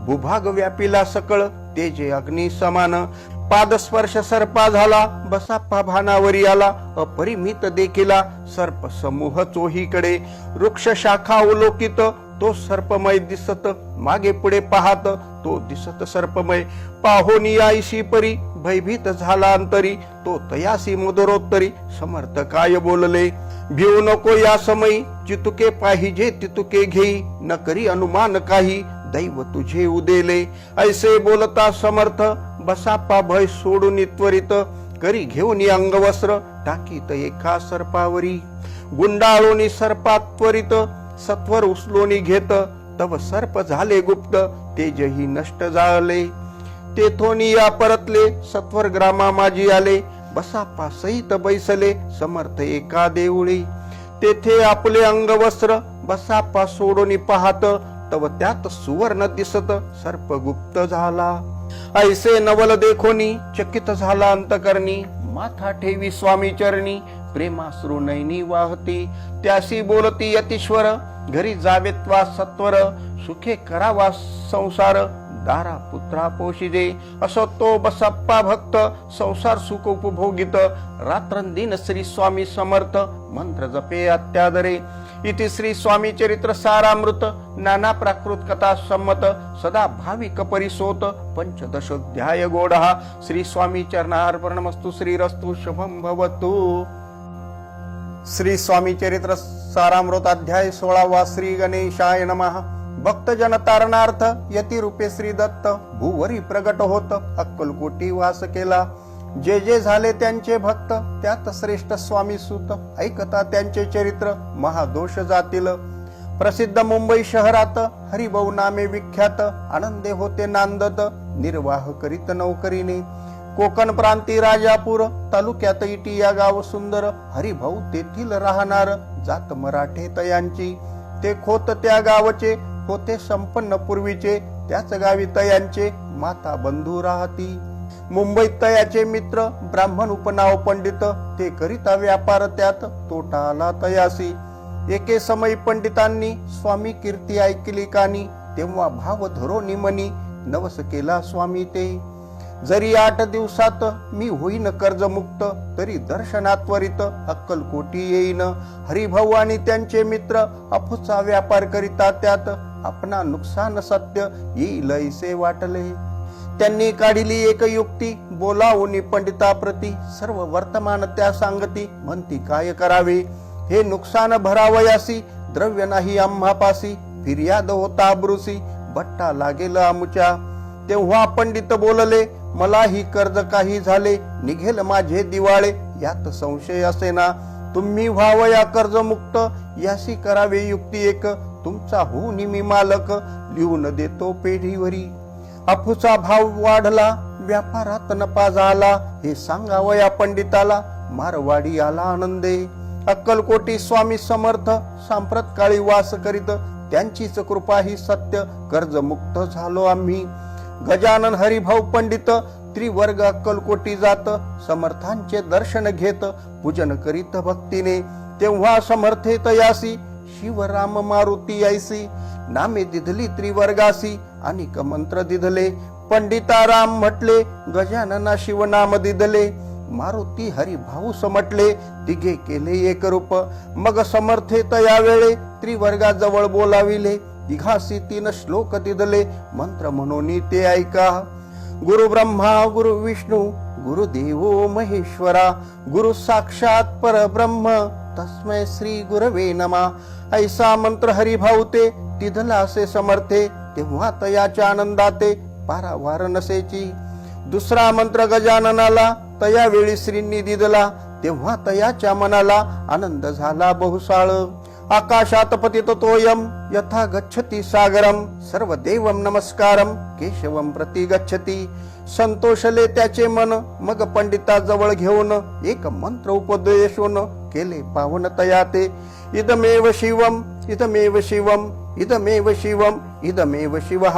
भूभाग व्यापिला सकळ, तेजे अग्नी समान. पादस्पर्श सर्पा झाला, बसाप्पा भानावरी आला, अपरिमित देखिला, सर्प समूह चोहीकडे. वृक्ष शाखा अवलोकित, तो सर्पमय दिसत, मागे पुढे पाहत, तो दिसत सर्पमय. पाहोनी आईशी परी, भयभीत झाला अंतरी, तो तयासी मधुरोत्तरी, समर्थ काय बोलले. भिऊ नको या समयी, जितुके पाहिजे तितुके घेई, न करी अनुमान काही, दैव तुझे उदेले. ऐसे बोलता समर्थ, बसाप्पा भय सोडून त्वरित, करी घेऊन अंगवस्त्र, टाकीत एका सर्पावरी. गुंडाळोनी सर्पात त्वरित, सत्वर उचलोनी घेत, तव सर्प झाले गुप्त, तेजही नष्ट झाले. तेथोनी या परतले, सत्वर ग्रामा माझी आले, बसाप्पा सहित बैसले, समर्थ एका देऊळी. तेथे आपले अंगवस्त्र, बसाप्पा सोडून पाहत, तव त्यात सुवर्ण दिसत, सर्प गुप्त झाला. ऐसे नवल देखोनी, चकित झाला अंतकरणी, माथा ठेवी स्वामी चरणी, प्रेमाश्रू नयनी वाहती. त्यासी बोलती यतीश्वर, घरी जावेत्वा सत्वर, सुखे करावा संसार, दारा पुत्रा पोशिजे. असो तो बसाप्पा भक्त, संसार सुख उपभोगित, रात्रंदिन श्री स्वामी समर्थ, मंत्र जपे अत्यादरे. इति श्री स्वामी चरित्र सारामृत, नाना प्राकृत कथा सम्मत, सदा भाविक परिसोत, 15 गोडहा. श्री स्वामी चरणार्पणमस्तु. श्रीरस्तु शुभम भवतु. श्री स्वामी चरित्र सारामृत अध्याय 16. श्री गणेशाय नमः. भक्त जन तारणार्थ, यती रूपे श्री दत्त, भूवरी प्रगट होत, अक्कलकोटी वास केला. जे जे झाले त्यांचे भक्त, त्यात श्रेष्ठ स्वामी सुत, ऐकता त्यांचे चरित्र, महादोष जातील. प्रसिद्ध मुंबई शहरात, हरिभाऊ नामे विख्यात, आनंदे होते नांदत, निर्वाह करीत नौकरीने. कोकण प्रांती राजापूर, तालुक्यात इटी या गाव सुंदर, हरिभाऊ तेथील राहणार, जात मराठे तयांची. ते खोत त्या गावचे, होते संपन्न पूर्वीचे, त्याच गावी तयांचे, माता बंधू राहती. मुंबईत तयाचे मित्र, ब्राह्मण उपनाव पंडित, ते करिता व्यापार त्यात, तोटा आला तयासी. एके समय पंडितांनी, स्वामी कीर्ती ऐकली कानी, तेव्हा भाव धरोनी मनी, नवस केला स्वामी ते. जरी 8 दिवसात मी होईन कर्जमुक्त, तरी दर्शनात त्वरित, अक्कलकोटी येईन. हरिभाऊ आणि त्यांचे मित्र, अफूचा व्यापार करिता त्यात, आपणा नुकसान सत्य येईल ऐसे वाटले. त्यांनी काढिली एक युक्ती, बोलावून पंडिताप्रती, सर्व वर्तमान त्या सांगती, म्हणती काय करावे. हे नुकसान भरावयासी, द्रव्य नाही आम्हापासी, फिर्याद होता ब्रुसी, बट्टा लागेल आमुच्या. तेव्हा पंडित बोलले, मलाही कर्ज काही झाले, निघेल माझे दिवाळे, यात संशय असेना. तुम्ही व्हावया कर्जमुक्त, यासी करावे युक्ती एक, तुमचा होऊन मी मालक, लिहून देतो पेढीवरी. अफूचा भाव वाढला, व्यापारात नफा झाला, हे सांगावया पंडिताला, मारवाडी आला आनंदे. अक्कलकोटी स्वामी समर्थ, सांप्रत काळी वास करीत, त्यांचीच कृपा ही सत्य, कर्जमुक्त झालो आम्ही. गजानन हरिभाऊ पंडित, त्रिवर्ग अक्कलकोटी जात, समर्थांचे दर्शन घेत, पूजन करीत भक्तीने. तेव्हा समर्थे तयासी, शिवराम मारुती ऐसी, नामे दिधली त्रिवर्गासी, अनेक मंत्र दिधले. पंडिता राम म्हटले, गजानना शिवनाम दिधले, मारुती हरिभाऊ समटले, तिघे केले एक रूप. मग समर्थे तया वेळे, त्रिवर्गाजवळ बोलाविले, तिघासी 3 श्लोक दिधले, मंत्र म्हणून ते ऐका. गुरु ब्रह्मा गुरु विष्णू गुरुदेवो महेश्वरा, गुरु साक्षात परब्रह्म, तस्मै श्री गुरवे नमः. ऐसा मंत्र हरिभाऊ ते तिधला असे समर्थे, तेव्हा तयाच्या आनंदाते पारावार नसेची. दुसरा मंत्र गजाननाला तया वेळी श्रींनी दिदला, तेव्हा तयाच्या मनाला आनंद झाला बहुसाळ. आकाशात पतित तोयम यथा गच्छति सागरम, सर्व देवम नमस्कारम केशवम प्रति गच्छति. संतोषले त्याचे मन, मग पंडिता जवळ घेऊन एक मंत्र उपदेशून केले पावन तया ते. इदमेव शिवम इदमेव शिवम इदमेव शिवम इदमेव शिवः.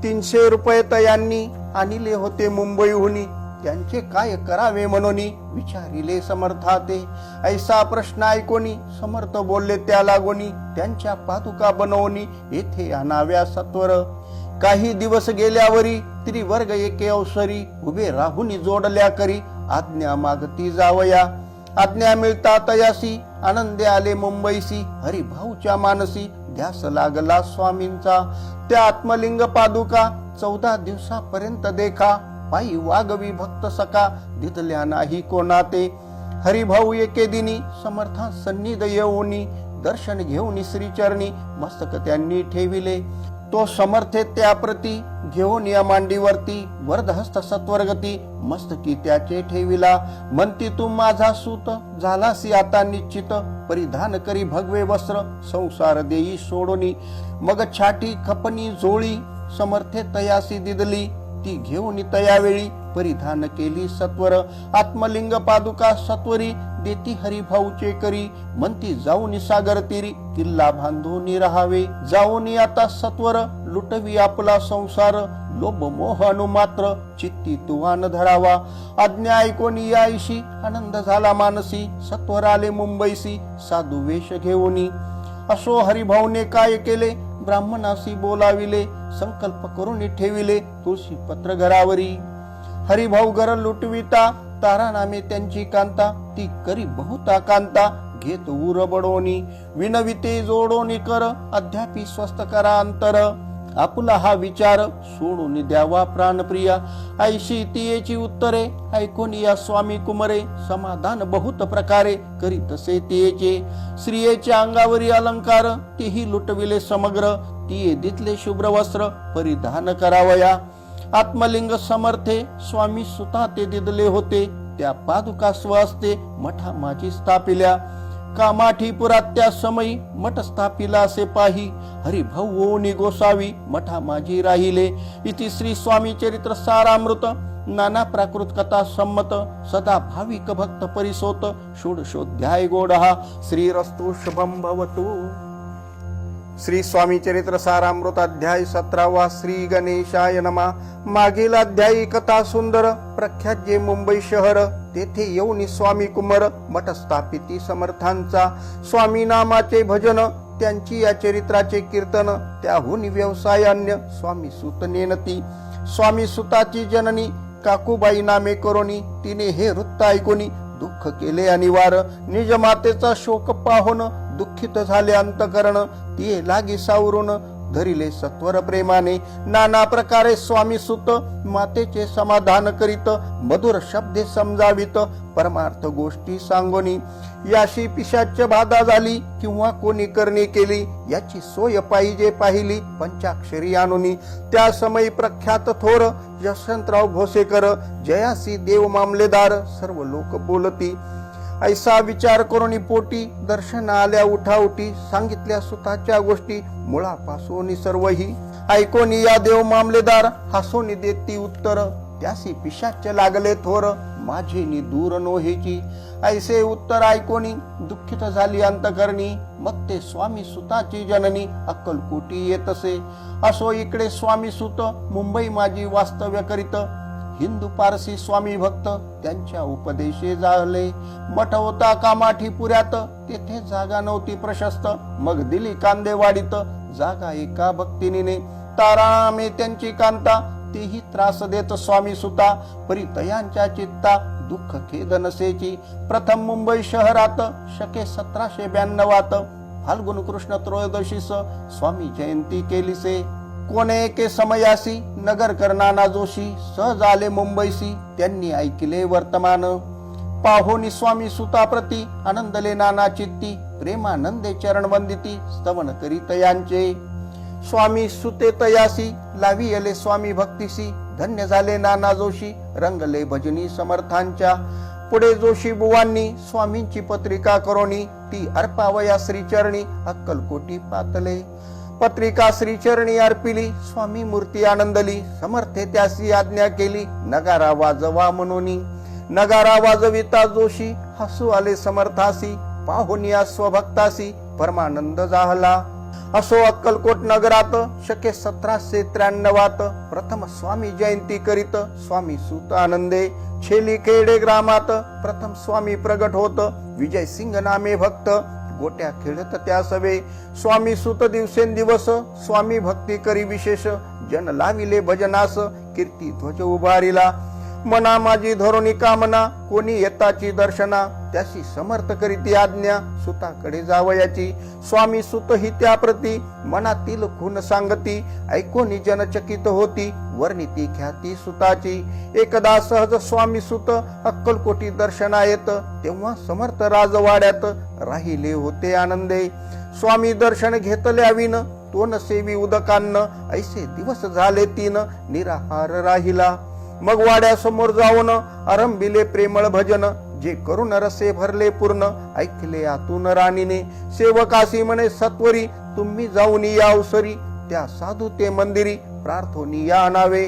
300 रुपये तयांनी आणले होते मुंबईहून, त्यांचे काय करावे म्हणून विचारिले समर्थाते. ऐसा प्रश्न ऐकोनी समर्थ बोलले त्या लागोनी, त्यांच्या पादुका बनवणी येथे आणाव्या सत्वर. काही दिवस गेल्यावरी त्रिवर्ग एके अवसरी, उभे राहून जोडल्या करी आज्ञा मागती जावया. आज्ञा मिळता तयासी आनंदे आले मुंबईसी, हरिभाऊच्या मानसी ध्यास लागला स्वामींचा. त्या आत्मलिंग पादुका 14 दिवसापर्यंत देखा, पायी वागवी भक्त सका दिसल्या नाही कोणाते. हरिभाऊ एके दिनी समर्था सन्निध येऊनी, दर्शन घेऊन श्रीचरणी मस्तक त्यांनी ठेविले. तो समर्थे त्या प्रती घेऊन या मांडीवरती, वरदहस्त सत्वरगती मस्तकी त्याचे ठेविला. म्हणती तू माझा सूत झालासी आता निश्चित, परिधान करी भगवे वस्त्र संसार देई सोडोनी. मग छाटी खपनी झोळी समर्थे तयासी दिदली, ती घेऊन तयावेळी परिधान केली सत्वर. आत्मलिंग पादुका सत्वरी देती हरिभाऊचे करी, म्हणती जाऊन सागर तीरी किल्ला बांधून राहावे. जाऊन आता सत्वर लुटवी आपला संसार, लोभ मोह अनुमात्र चित्ती तुवान धरावा. आज्ञा ऐकून यायशी आनंद झाला मानसी, सत्वर आले मुंबईसी साधू वेश घेऊनी. असो हरिभाऊने काय केले, ब्राह्मणासी बोलाविले, संकल्प करून ठेविले तुळशी पत्र घरावरी. हरिभाऊ घर लुटविता तारा नामे त्यांची कांता, ती करी बहुता कांता घेत उर बडोनी. विनविते जोडोनी कर अद्यापि स्वस्थ करा अंतर, आपुला हा विचार सोडून द्यावा प्राणप्रिया. ऐशी तियेची उत्तरे ऐकून या स्वामी कुमरे, समाधान बहुत प्रकारे करीतसे तियेचे. स्त्रियेच्या अंगावरी अलंकार तेही लुटविले समग्र, तिये दितले शुभ्र वस्त्र परिधान करावया. आत्मलिंग समर्थे स्वामी सुता ते दिदले होते, त्या पादुका स्वहस्ते मठा माझी स्थापिल्या. कामाठीपुरात त्या समयी मठ स्थापिला असे पाही, हरिभाऊ ओनी गोसावी मठा माझी राहिले. इति श्री स्वामी चरित्र सारामृत नाना प्राकृत कथा संमत, सदा भाविक भक्त परिसोत षोडशोध्याय गोडहा. श्रीरस्तु शुभम भवतु. श्री स्वामी चरित्र सारामृत अध्याय 17. श्री गणेशाय नमः. मागील अध्यायी कथा सुंदर. प्रख्यात जे मुंबई शहर, तेथे येऊन स्वामी कुमार मठ स्थापिती समर्थांचा. स्वामी नामाचे भजन, त्यांची या चरित्राचे कीर्तन, त्याहून व्यवसाय अन्य स्वामी सुत नेनती. स्वामी सुताची जननी काकूबाई नामे करोनी, तिने हे वृत्त ऐकूनी दुःख केले अनिवार. निज मातेचा शोक पाहून दुःखित झाले अंतकरण, ती लागी सावरून धरिले सत्वर प्रेमाने. नाना प्रकारे स्वामी सुत मातेचे समाधान करीत, मधुर शब्दे समजावित परमार्थ गोष्टी सांगोनी. याशी पिशाच बाधा झाली किंवा कोणी करणी केली, याची सोय पाहिजे पाहिली पंचाक्षरी आणुनी. त्या समयी प्रख्यात थोर यशवंतराव भोसेकर, जयासी देव मामलेदार सर्व लोक बोलती. ऐसा विचार करून पोटी दर्शन आल्या उठाउठी, सांगितल्या सुताच्या गोष्टी मुळापासून सर्वही. ऐकोनी या देव मामलेदार हसोनी देती उत्तर, त्यासी पिशाच लागले थोर माझे नि दूर नोहेची. ऐसे उत्तर ऐकोनी दुःखित झाली अंतकरणी, मग ते स्वामी सुताची जननी अक्कलकोटी येतसे. असो इकडे स्वामी सुत मुंबई माझी वास्तव्य करीत, हिंदू पारसी स्वामी भक्त त्यांच्या उपदेशे झाले. मठ होता कामाठीपुऱ्यात, तेथे जागा नव्हती प्रशस्त, मग दिली कांदेवाडीत जागा एका भक्तिनीने. तारामे त्यांची कांता, तेही त्रास देत स्वामी सुता, परितयांच्या चित्ता दुःख खेद नसेची. प्रथम मुंबई शहरात शके 1792 फाल्गुन कृष्ण त्रयोदशीस स्वामी जयंती केलीसे. कोणे एके समयासी नगर करणाना जोशी सहज आले मुंबईसी, त्यांनी ऐकले वर्तमान. पाहोनी स्वामी सुताप्रती आनंदले नाना चित्ती प्रेमानंदे चरण वंदिती स्तवन करीत यांचे स्वामी सुते तयासी लावी अले स्वामी भक्तीसी धन्य झाले नाना जोशी रंगले भजनी समर्थांच्या पुढे जोशी बुवांनी स्वामींची पत्रिका करोनी ती अर्पावया श्रीचरणी अक्कलकोटी पातले पत्रिका श्रीचरणी अर्पिली स्वामी मूर्ती आनंदली समर्थे त्यासी आज्ञा केली नगारा वाजवा म्हणूनी नगारा वाजविता जोशी हसू आले समर्थासी पाहुनिया स्वभक्तासी परमानंद जाहला असो अक्कलकोट नगरात शके 1793 प्रथम स्वामी जयंती करीत स्वामी सुत आनंदे छेली खेडे ग्रामात प्रथम स्वामी प्रगट होत विजय सिंग नामे भक्त गोट्या खेळत त्या सवे स्वामी सुत दिवसेंदिवस स्वामी भक्ती करी विशेष जन लाविले भजनास कीर्ती ध्वज उभारिला मना माझी धोरणी कामना कोणी येताची दर्शना त्याशी समर्थ करीती आज्ञा सुताकडे जावयाची स्वामी सुत ही त्याप्रती मनातील खून सांगती ऐकोनी जनचकित होती वर्णिती ख्याती सुताची एकदा सहज स्वामी सुत अक्कलकोटी दर्शना येत तेव्हा समर्थ राजवाड्यात राहिले होते आनंदे स्वामी दर्शन घेतल्याविन तोन सेवी उदकान्न ऐसे दिवस झाले 3 निराहार राहिला मग वाड्यासमोर जाऊन आरंभिले प्रेमळ भजन जे करून रसे भरले पूर्ण ऐकले आतून राणीने सेवकासी म्हणे सत्वरी तुम्ही जाऊन या अवसरी त्या साधू ते मंदिरी प्रार्थोनिया नावे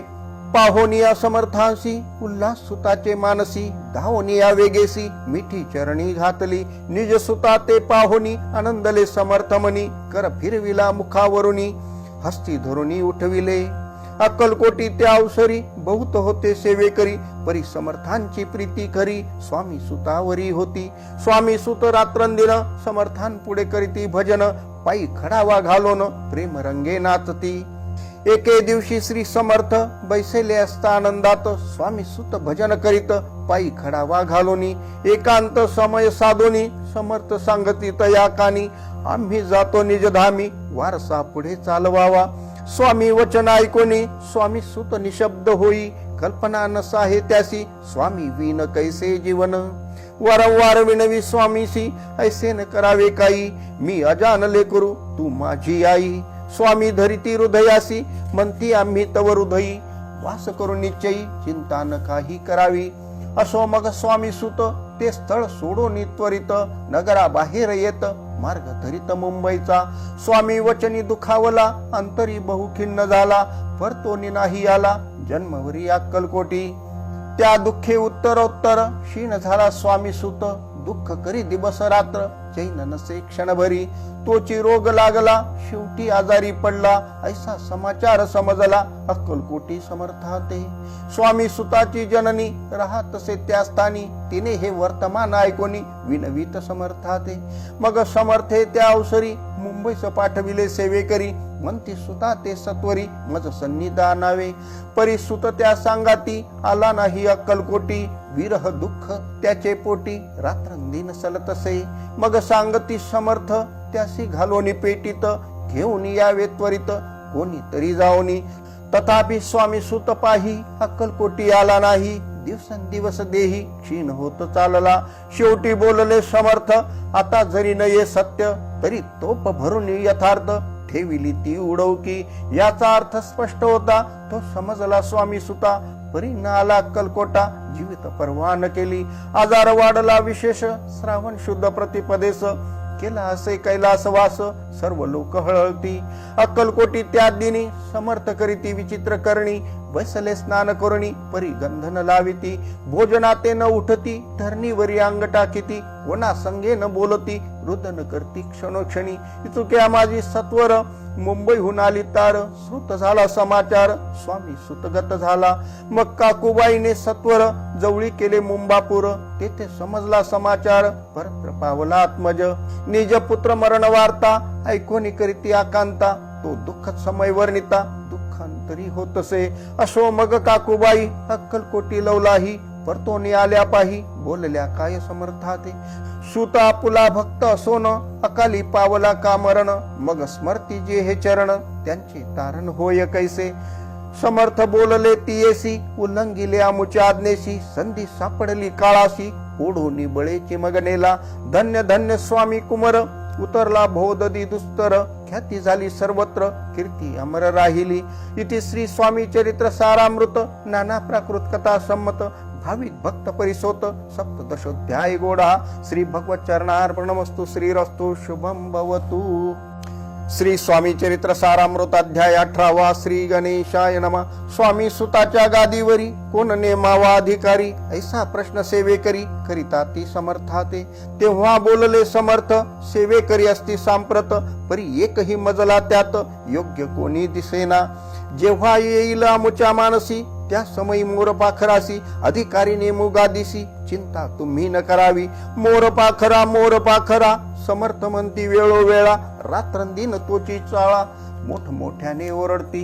पाहोनिया समर्थांसी उल्हास सुताचे मानसी धावनिया वेगेसी मिठी चरणी घातली निज सुता ते पाहोनी आनंदले समर्थमनी कर फिरविला मुखावरुनी हस्ती धरुनी उठविले अक्कलकोटी त्या अवसरी बहुत होते सेवेकरी परी समर्थांची प्रीती करी स्वामी सुतावरी होती स्वामी सुत रात्रंदिन समर्थान पुढे करीती भजन पायी खडावा घालून प्रेम रंगे नाचती एके दिवशी श्री समर्थ बैसेले असता आनंदात स्वामी सुत भजन करीत पायी खडावा घालोनी एकांत समय साधोनी समर्थ सांगती तया कानी आम्ही जातो निजधामी वारसा पुढे चालवावा स्वामी वचन ऐकोनी स्वामी सुत निशब्द होई कल्पना नसाहे त्यासी स्वामी विन कैसे जीवन वारंवार विनवी स्वामीसी ऐसे न करावे काही मी अजानले करू तू माझी आई स्वामी धरिती हृदयासी म्हणती आम्ही तव हृदयी वास करू निश्चयी चिंता न काही करावी असो मग स्वामी सुत ते स्थळ सोडून त्वरित नगरा बाहेर येत मार्ग धरित मुंबईचा स्वामी वचनी दुखावला अंतरी बहुखिन्न झाला परतोनी नाही आला जन्मवरी अक्कलकोटी त्या दुःखे उत्तरोत्तर क्षीण झाला स्वामी सुत दुःख करी दिवस रात्र चैन नसे क्षणभरी तोची रोग लागला शेवटी आजारी पडला ऐसा समाचार समजला अक्कलकोटी समर्थाते स्वामी सुताची जननी राहतसे त्या स्थानी तिने हे वर्तमान ऐकोनी विनवीत समर्थाते मग समर्थे त्या अवसरी मुंबईस पाठविले सेवेकरी म्हणती सुता ते सत्वरी मज सन्निधानावे परी सुत त्या सांगाती आला नाही अक्कलकोटी विरह दुःख त्याचे पोटी रात्रंदिन सलतसे मग सांगती समर्थ त्यासी घालोनी पेटीत घेऊन यावे त्वरित कोणीतरी जाऊनी तथापि स्वामी सुत पाही अक्कलकोटी आला नाही दिवसेंदिवस देही क्षीण होत चालला शेवटी बोलले समर्थ आता जरी न ये सत्य तरी तोप भरून यथार्थ ठेविली ती उडवकी याचा अर्थ स्पष्ट होता तो समजला स्वामी सुता परी न आला अक्कलकोटा जीवित परवान केली आजार वाढला विशेष श्रावण शुद्ध प्रतिपदेस केला असे कैलासवास सर्व लोक हळहळती अक्कलकोटी त्या दिनी समर्थ करीती विचित्र करणी वैसले स्नान करुणी परी गंधन लाविती भोजनाते न उठती धरणीवरी अंग टाकीती कोणा संगे न बोलती रुदन करती क्षणोक्षणी चुक्या माझी सत्वर मुंबईहून आली तार श्रुत झाला समाचार स्वामी सुतगत झाला मग काकूबाईने सत्वर जवळी केले मुंबापूर तेथे समजला समाचार परत्र पावला आत्मज निज पुत्र मरण वार्ता ऐकोनी करीती आकांता तो दुःखद समय वर्णिता दुःखांतरी होतसे असो मग काकूबाई अक्कलकोटी लवलाही परतोनी आल्या पाही बोलल्या काय समर्थाते सुता पुला भक्त असोन अकाली पावला का मरण मग स्मरती जे हे चरण त्यांचे तारण होय कैसे समर्थ बोलले तियेसी उल्लंघिले आमुच्या आज्ञेशी संधी सापडली काळाशी ओढोनी बळेची मग नेला. धन्य धन्य स्वामी कुमर, उतरला भोददी दुस्तर. ख्याती झाली सर्वत्र, कीर्ती अमर राहिली. इति श्री स्वामी चरित्र सारामृत, नाना प्राकृत कथा संमत. भाविक भक्त परिसोत, सप्तदशोध्याय गोडा. श्री भगवत चरणार्पणमस्तु. श्रीरस्तु शुभम भवतु. श्री स्वामी चरित्र सारामृत अध्याय 18. श्री गणेशाय नमः. स्वामी सुताच्या गादीवरी कोण नेमावा अधिकारी, ऐसा प्रश्न सेवेकरी करिता ती समर्थाते. तेव्हा बोलले समर्थ, सेवेकरी असती सांप्रत. परी एकही मजला त्यात, योग्य कोणी दिसेना. जेव्हा येईल आमुच्या मानसी, त्या समयी मोर पाखरासी. अधिकारी नेमू गादीसी, चिंता तुम्ही न करावी. मोर पाखरा समर्थ म्हणती वेळोवेळा. रात्रंदिन तोची चाळा, मोठमोठ्याने ओरडती.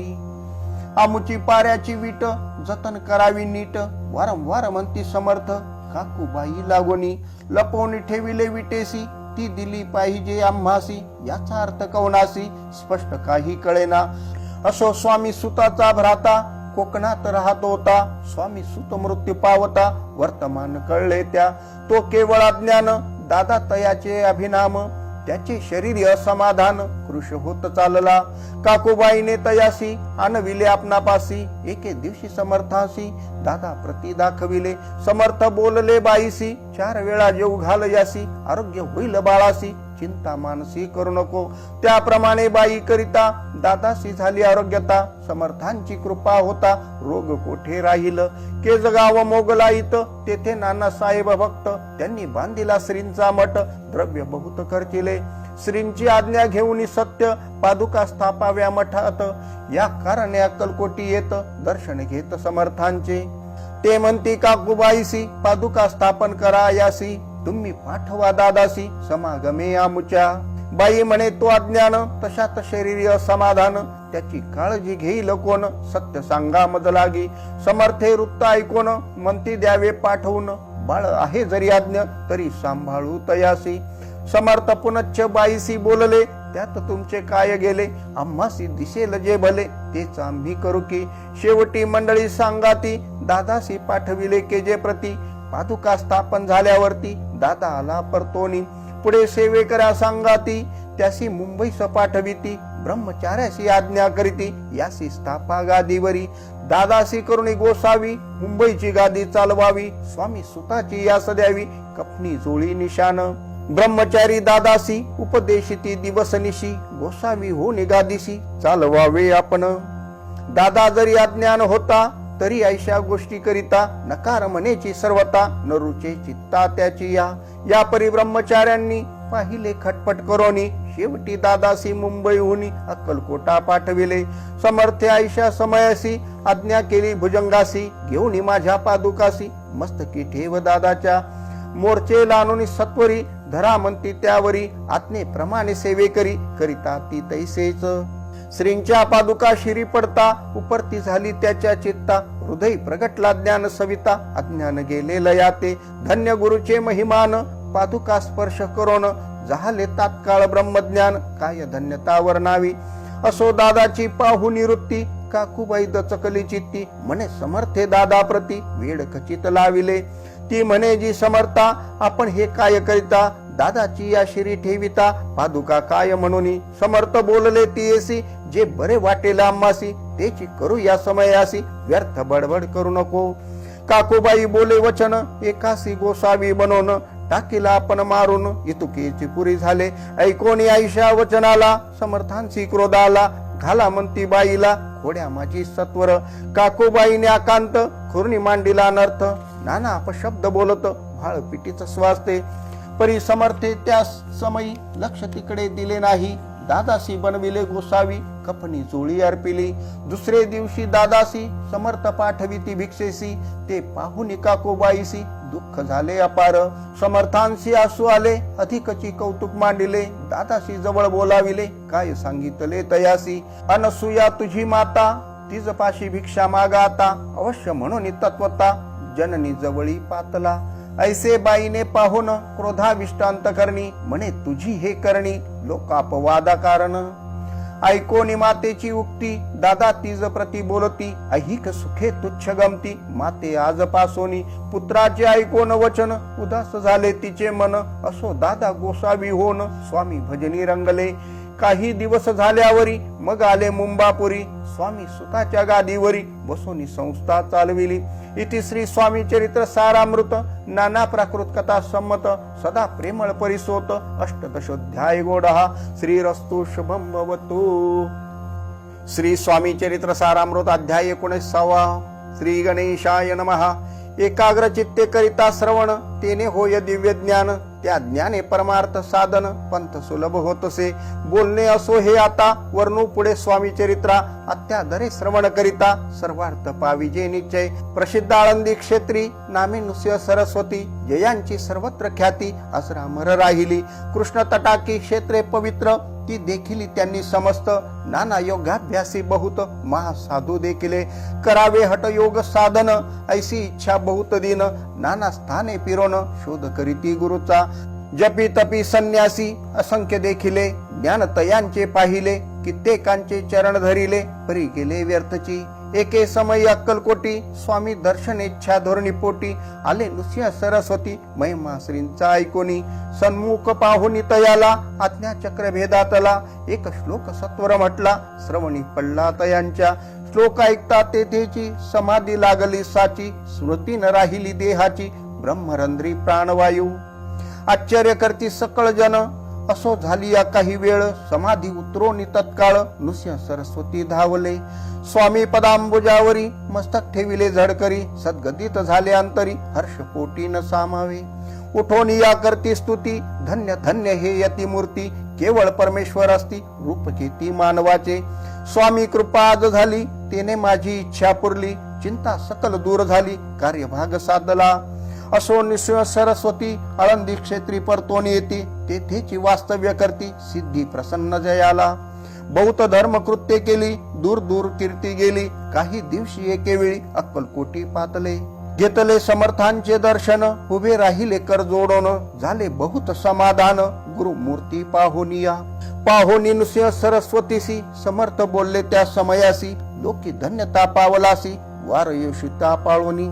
आमुची पाऱ्याची वीट, जतन करावी नीट. वारंवार म्हणती समर्थ, काकूबाई लागोनी. लपवून ठेविले विटेसी, ती दिली पाहिजे आम्हासी. याचा अर्थ कवनासी, स्पष्ट काही कळेना. असो स्वामी सुताचा भ्राता, कोकणात राहत होता. स्वामी सुत मृत्यू पावता, वर्तमान कळले त्या. तो केवळ अज्ञान, दादा तयाचे अभिनाम. त्याचे शरीर असमाधान, कृश होत चालला. काकूबाईने तयासी, आणविले आपणापासी. एके दिवशी समर्थासी, दादा प्रती दाखविले. समर्थ बोलले बाईसी, 4 वेळा जेव घाल यासी. आरोग्य होईल बाळासी, चिंता मानसी करू नको. त्याप्रमाणे बाई करिता, दादासी झाली आरोग्यता. समर्थांची कृपा होता, रोग कोठे राहील. केजगाव मोगलाईत, तेथे नाना साहेब भक्त. त्यांनी बांधिला श्रींचा मठ, द्रव्य बहुत खर्चिले. श्रींची आज्ञा घेऊन सत्य, पादुका स्थापाव्या मठात. या कारणे अक्कलकोटी येत, दर्शन घेत समर्थांचे. ते म्हणती काकूबाईसी, पादुका स्थापन करा यासी. तुम्ही पाठवा दादासी, समागमे आमुच्या. बाई म्हणे तो अज्ञान, तशात शरीर असमाधान. त्याची काळजी घेईल कोण, सत्य सांगा मज लागी. समर्थे वृत्त ऐकून, म्हणती द्यावे पाठवून. बाळ आहे जरी आज्ञ, तरी सांभाळू तयासी. समर्थ पुनच्च बाईसी बोलले, त्यात तुमचे काय गेले. आम्हासी दिसेल जे भले, तेच आम्ही करू की. शेवटी मंडळी सांगाती, दादासी पाठविले केजे प्रती. पादुका स्थापन झाल्यावरती, दादा आला परतोनी. पुढे सेवेकरा सांगाती, त्यासी मुंबईस पाठविती. ब्रह्मचार्यासी आज्ञा करीती, यासी स्थापा गादीवरी. दादासी करुणी गोसावी, मुंबईची गादी चालवावी. स्वामी सुताची यास द्यावी, कपनी जोळी निशान. ब्रह्मचारी दादासी, उपदेशिती दिवसनिशी. गोसावी हो निगादीसी, चालवावे आपण. दादा जरी अज्ञान होता, तरी ऐशा गोष्टी करिता. नकार म्हणेची सर्वता, न रुचे चित्ता त्याची या परी ब्रह्मचार्यांनी पाहिले खटपट करोनी. शेवटी दादासी मुंबईहून अक्कलकोटा पाठविले. समर्थे ऐशा समयासी, आज्ञा केली भुजंगासी. घेऊन माझ्या पादुकासी, मस्तकी ठेव दादाच्या. मोर्चे लानून सत्वरी, धरा म्हणती त्यावरी. आज्ञेप्रमाणे सेवेकरी करिता ती तैसेच. श्रींच्या पादुका शिरी पडता, उपरती झाली त्याच्या चित्ता. हृदय प्रगटला ज्ञान सविता, अज्ञान गेले लयाते. धन्य गुरुचे महिमान, पादुका स्पर्श करोन. झाले तात्काळ ब्रह्मज्ञान, काय धन्यता वर्णावी. असो दादाची पाहू निवृत्ती, काकूबाई दचकली चित्ती. म्हणे समर्थे दादा प्रती, वेळ खचित लाविले. ती म्हणे जी समर्था, आपण हे काय करिता. दादाची या शिरी ठेविता, पादुका काय म्हणून. समर्थ बोलले ती येसी, जे बरे वाटेल आम्हासी. तेची करू या समयासी, व्यर्थ बडबड करू नको. काकूबाई बोले वचन, एकासी गोसावी बनवून. टाकीला आपण मारून, इतुकीची पुरी झाले. ऐकोनी आईशा वचनाला, समर्थांची क्रोधाला. घाला म्हणती बाईला, खोड्या माझी सत्वर. काकूबाईने आकांत, खुर्नी मांडीला अनर्थ. नाना अपशब्द बोलत, भाळ पिटीच स्वासते. परी समर्थे त्या समयी लक्ष तिकडे दिले नाही. दादासी बनविले गोसावी, कफनी जोळी अर्पिली. दुसरे दिवशी दादासी, समर्थ पाठविती भिक्षेसी. ते पाहून काकूबाईसी, दुःख झाले अपार. समर्थांशी आसू आले, अधिकची कौतुक मांडिले. दादासी जवळ बोलाविले, काय सांगितले तयासी. अनसुया तुझी माता, तिज पाशी भिक्षा मागा आता. अवश्य म्हणून तत्वता, जननी जवळी पातला. ऐसे बाईने पाहून क्रोधाविष्ट अंतकरणी. म्हणे तुझी हे करणी, लोकापवादा कारण. ऐकोनी मातेची उक्ती, दादा तीज प्रती बोलती, ऐहिक सुखे तुच्छ गमती, माते आज पासोनी, पुत्राचे ऐकोन वचन, उदास झाले तिचे मन, असो दादा गोसावी होन, स्वामी भजनी रंगले, काही दिवस झाल्यावरी, मग आले मुंबापुरी, स्वामी सुताच्या गादीवरी, बसोनी संस्था चालविली. इति श्री स्वामी चरित्र सारामृत, नाना प्राकृत कथा संमत, सदा प्रेमळ परिसोत, अष्टदशोध्याय गोडहा. श्रीरस्तु शुभम भवतु. श्री स्वामी चरित्र सारामृत अध्याय 19. श्री गणेशाय नमः. एकाग्र चित्ते करिता श्रवण, तेने होय दिव्य ज्ञान, त्या ज्ञाने परमार्थ साधन, पंथ सुलभ होतसे. बोलणे असो हे आता, वर्णू पुढे स्वामी चरित्रा, अत्यादरे श्रवण करिता, सर्वार्थ पाविजे निश्चय. प्रसिद्ध आळंदी क्षेत्री, नामे नृसिंह सरस्वती, जयांची सर्वत्र ख्याती, अजरामर राहिली. कृष्ण तटाकी क्षेत्रे पवित्र, ती देखिली त्यांनी समस्त. नाना योगाभ्यासी बहुत, महासाधू देखिले, करावे हट योग साधन, ऐसी इच्छा बहुत दिन. नाना स्थाने फिरोन, शोध करीती गुरुचा. जपी तपी संन्यासी, असंख्य देखिले, ज्ञान तयांचे पाहिले, कित्येकांचे चरण धरिले, परी गेले व्यर्थची. एके समय अक्कलकोटी, स्वामी दर्शनेच्छा धोरणी पोटी, आले नृसिंह सरस्वती, महिमा श्रींचा ऐकोनी. सन्मुख पाहुनी तयाला, आज्ञा चक्र भेदातला, एक श्लोक सत्वर म्हटला, श्रवणी पडला तयांच्या. श्लोक ऐकता तेथेची, समाधी लागली साची, स्मृती न राहिली देहाची, ब्रह्मरंध्री प्राणवायू. आश्चर्य करती सकळ जन, असो झाली या काही वेळ, समाधी उतरोनी तत्काळ, नृसिंह सरस्वती धावले. स्वामी पदांबुजावरी, मस्तक ठेविले झडकरी, सद्गदित झाले अंतरी, हर्ष पोटी न सामावे. उठोनी या करती स्तुती, धन्य धन्य हे यती मूर्ती, केवळ परमेश्वर असती, रूप घेती मानवाचे. स्वामी कृपा आज झाली, तेने माझी इच्छा पुरली, चिंता सकल दूर झाली, कार्यभाग साधला. असो नृसिंह सरस्वती, आळंदी क्षेत्री परतोनी येती, तेथेची वास्तव्य करती, सिद्धी प्रसन्न जयाला. बहुत धर्म कृत्य केली, दूर दूर कीर्ती गेली, काही दिवशी एके वेळी अक्कलकोटी पातले. घेतले समर्थांचे दर्शन, उभे राहिले कर जोडून, झाले बहुत समाधान, गुरु मूर्ती पाहोनिया. पाहोनी नृसिंह सरस्वतीसी, समर्थ बोलले त्या समयासी, लोकी धन्यता पावलासी, वार येशिता पाळोनी.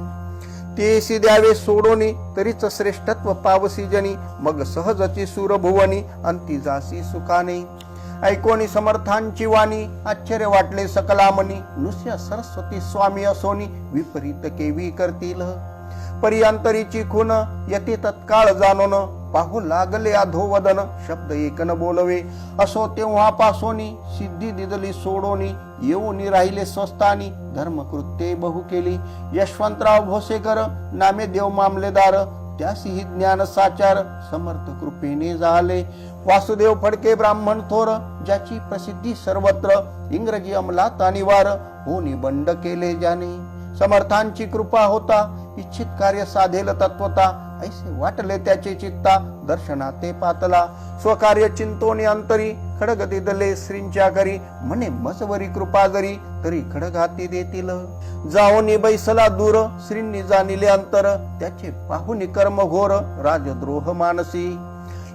तेसी द्यावे सोडोनी, तरीच श्रेष्ठत्व पावसी जनी, मग सहजची सुरभुवनी, अंती जासी सुखाने. ऐकोनी समर्थांची वाणी, आश्चर्य वाटले सकलामनी, नृसिंह सरस्वती स्वामी असोनी, विपरीत केवी करतील. परियांतरीची खून, यती तत्काळ जाणून, पाहू लागले अधोवदन, शब्द एक न बोलवे. असो तेव्हापासोनी, सिद्धी दिदली सोडोनी, येऊनी राहिले स्वस्थानी, धर्मकृत्ये बहु केली. यशवंतराव भोसेकर, नामे देव मामलेदार, त्यासीही ज्ञान साचार, समर्थ कृपेने झाले. वासुदेव फडके ब्राह्मण थोर, ज्याची प्रसिद्धी सर्वत्र, इंग्रजी अंमलात अनिवार, होनी बंड केले ज्याने. समर्थांची कृपा होता, इच्छित कार्य साधेल तत्वता, ऐसे वाटले त्याचे चित्ता, दर्शना ते पातला. स्वकार्य चिंतोनी अंतरी, खडग दिदले श्रींच्या करी, म्हणे मजवरी कृपा जरी, तरी खडगाती देतील. जाओनी बैसला दूर, श्रींनी जाणिले अंतर, त्याचे पाहुनी कर्म घोर, राजद्रोह मानसी.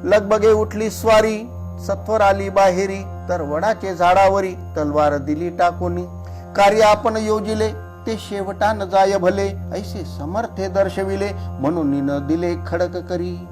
लगबगे उठली स्वारी, सत्वर आली बाहेरी, तर वडाचे झाडावरी, तलवार दिली टाकूनी. कार्य आपण योजिले, ते शेवटान जाय भले, ऐसे समर्थे दर्शविले, म्हणून न दिले खडक करी.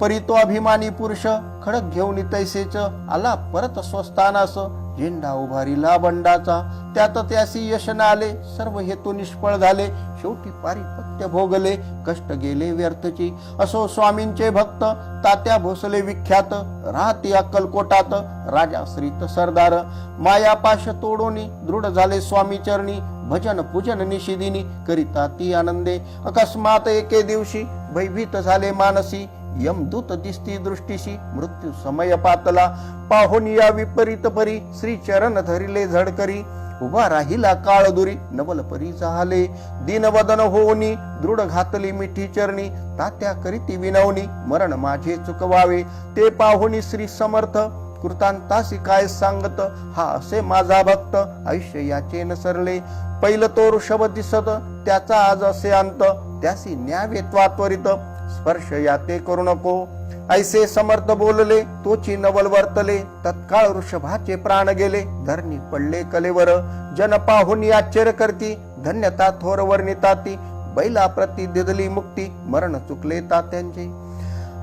परी तो अभिमानी पुरुष, खडक घेऊन तैसेच, आला परत स्वस्थानास, झेंडा उभारिला बंडाचा. त्यात त्यासी यश न आले, सर्व हेतू निष्फळ झाले, शेवटी पारिपत्य भोगले, कष्ट गेले व्यर्थची. असो स्वामींचे भक्त, तात्या भोसले विख्यात, राहती अक्कलकोटात, राजा श्रीत सरदार. मायापाश तोडोनी, दृढ झाले स्वामी चरणी, भजन पूजन निशिदिनी, करिता ती आनंदे. अकस्मात एके दिवशी, भयभीत झाले मानसी, यमदूत दिसती दृष्टीशी, मृत्यू समय पातला. पाहोनिया विपरीत परी, श्री चरण धरिले झडकरी, उभा राहिला काळ दुरी, नवल परी झाले. दीनवदन होनी, दृढ घातली मिठी चरणी, तात्या करीती विनवणी, मरण माझे चुकवावे. ते पाहुनी श्री समर्थ, कृतांतासी काय सांगत, हा असे माझा भक्त, आयुष्य याचे न सरले. पहिलं तो ऋषभ दिसत, त्याचा आज असे अंत, त्यासी न्यावे त्वरित, स्पर्श याते करू नको. ऐसे समर्थ बोलले तोची नवल वर्तले, तत्काळ वृषभाचे प्राण गेले, धरणी पडले कलेवर, जन पाहुनी आश्चर्य करती, धन्यता थोर वर्णिताती, बैला प्रती दिदली मुक्ती, मरण चुकले तात्यांचे.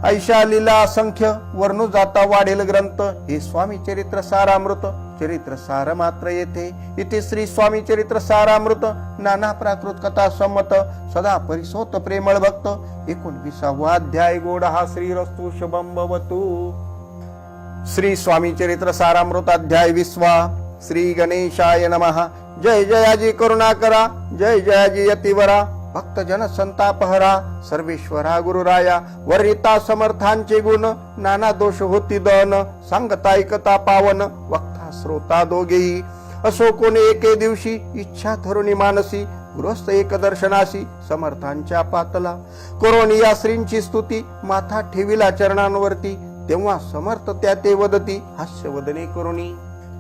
ऐशा लीला असंख्य, वर्णू जाता वाढेल ग्रंथ, हे स्वामी चरित्र सारामृत, चरित्र सार मात्र येथे. इथे श्री स्वामी चरित्र सारामृत, नाना प्राकृत कथा संमत, सदा परिसोत प्रेमळ भक्त. 29वा अध्याय. गोड हा श्रीरस्तु शुभम भवतु. श्री स्वामी चरित्र सारामृत अध्याय 20वा. श्री गणेशाय नमः. जय जयाजी करुणाकरा, जय जयाजी यतिवरा, भक्त जन संतापहरा, सर्वेश्वरा गुरुराया, वर्णिता समर्थांचे गुण, नाना दोष होती दन, सांगता ऐकता पावन, वक्ता श्रोता दोघेही. असो कोणी एके दिवशी, इच्छा धरुणी मानसी, गृहस्थ एक दर्शनासी, समर्थांच्या पातला. करोनी या श्रींची स्तुती, माथा ठेविला चरणांवरती, तेव्हा समर्थ त्या ते वदती, हास्यवदने करुणी.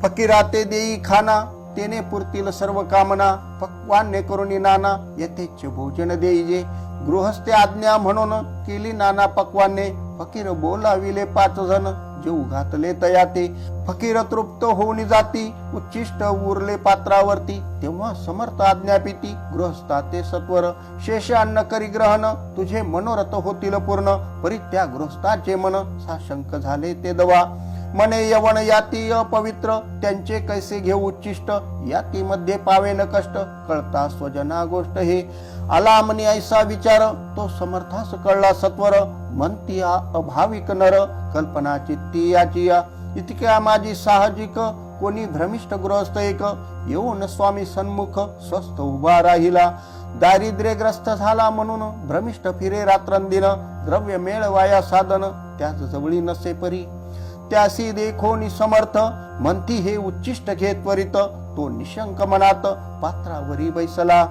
फकीरा ते देई खाना, तेने पुरतील सर्व कामना, पक्वान्य करुणी नाना, यथेच्छ भोजन देईजे. गृहस्थे आज्ञा म्हणून केली नाना पक्वाने, फकीर बोलाविले 5 जण, जेऊ घातले तयाते. फकीर तृप्त होऊन जाती, उच्चिष्ट उरले पात्रावरती, तेव्हा समर्थ आज्ञापिती, गृहस्था ते सत्वर. शेष अन्न करी ग्रहण, तुझे मनोरथ होतील पूर्ण, परित्या गृहस्थाचे मन, साशंक झाले ते दवा. मने यवन याती अपवित्र, त्यांचे कैसे घेऊ उच्चिष्ट, याती मध्ये पावेन कष्ट, कळता स्वजना गोष्ट हे. आला मनी ऐसा विचार, तो समर्थास कळला सत्वर, म्हणती अभाविक नर, कल्पना चित्ती याची या. इतक्या माझी साहजिक, कोणी भ्रमिष्ट गृहस्थ एक, येऊन स्वामी सन्मुख स्वस्थ उभा राहिला. दारिद्र्यग्रस्त झाला म्हणून भ्रमिष्ट फिरे रात्रंदिन, द्रव्य मेळवाया साधन, त्याच जवळी नसे परी. त्यासी देखोनी समर्थ, म्हणती हे उच्चिष्ट घे त्वरित, तो निशंक मनात पात्रावरी बैसला.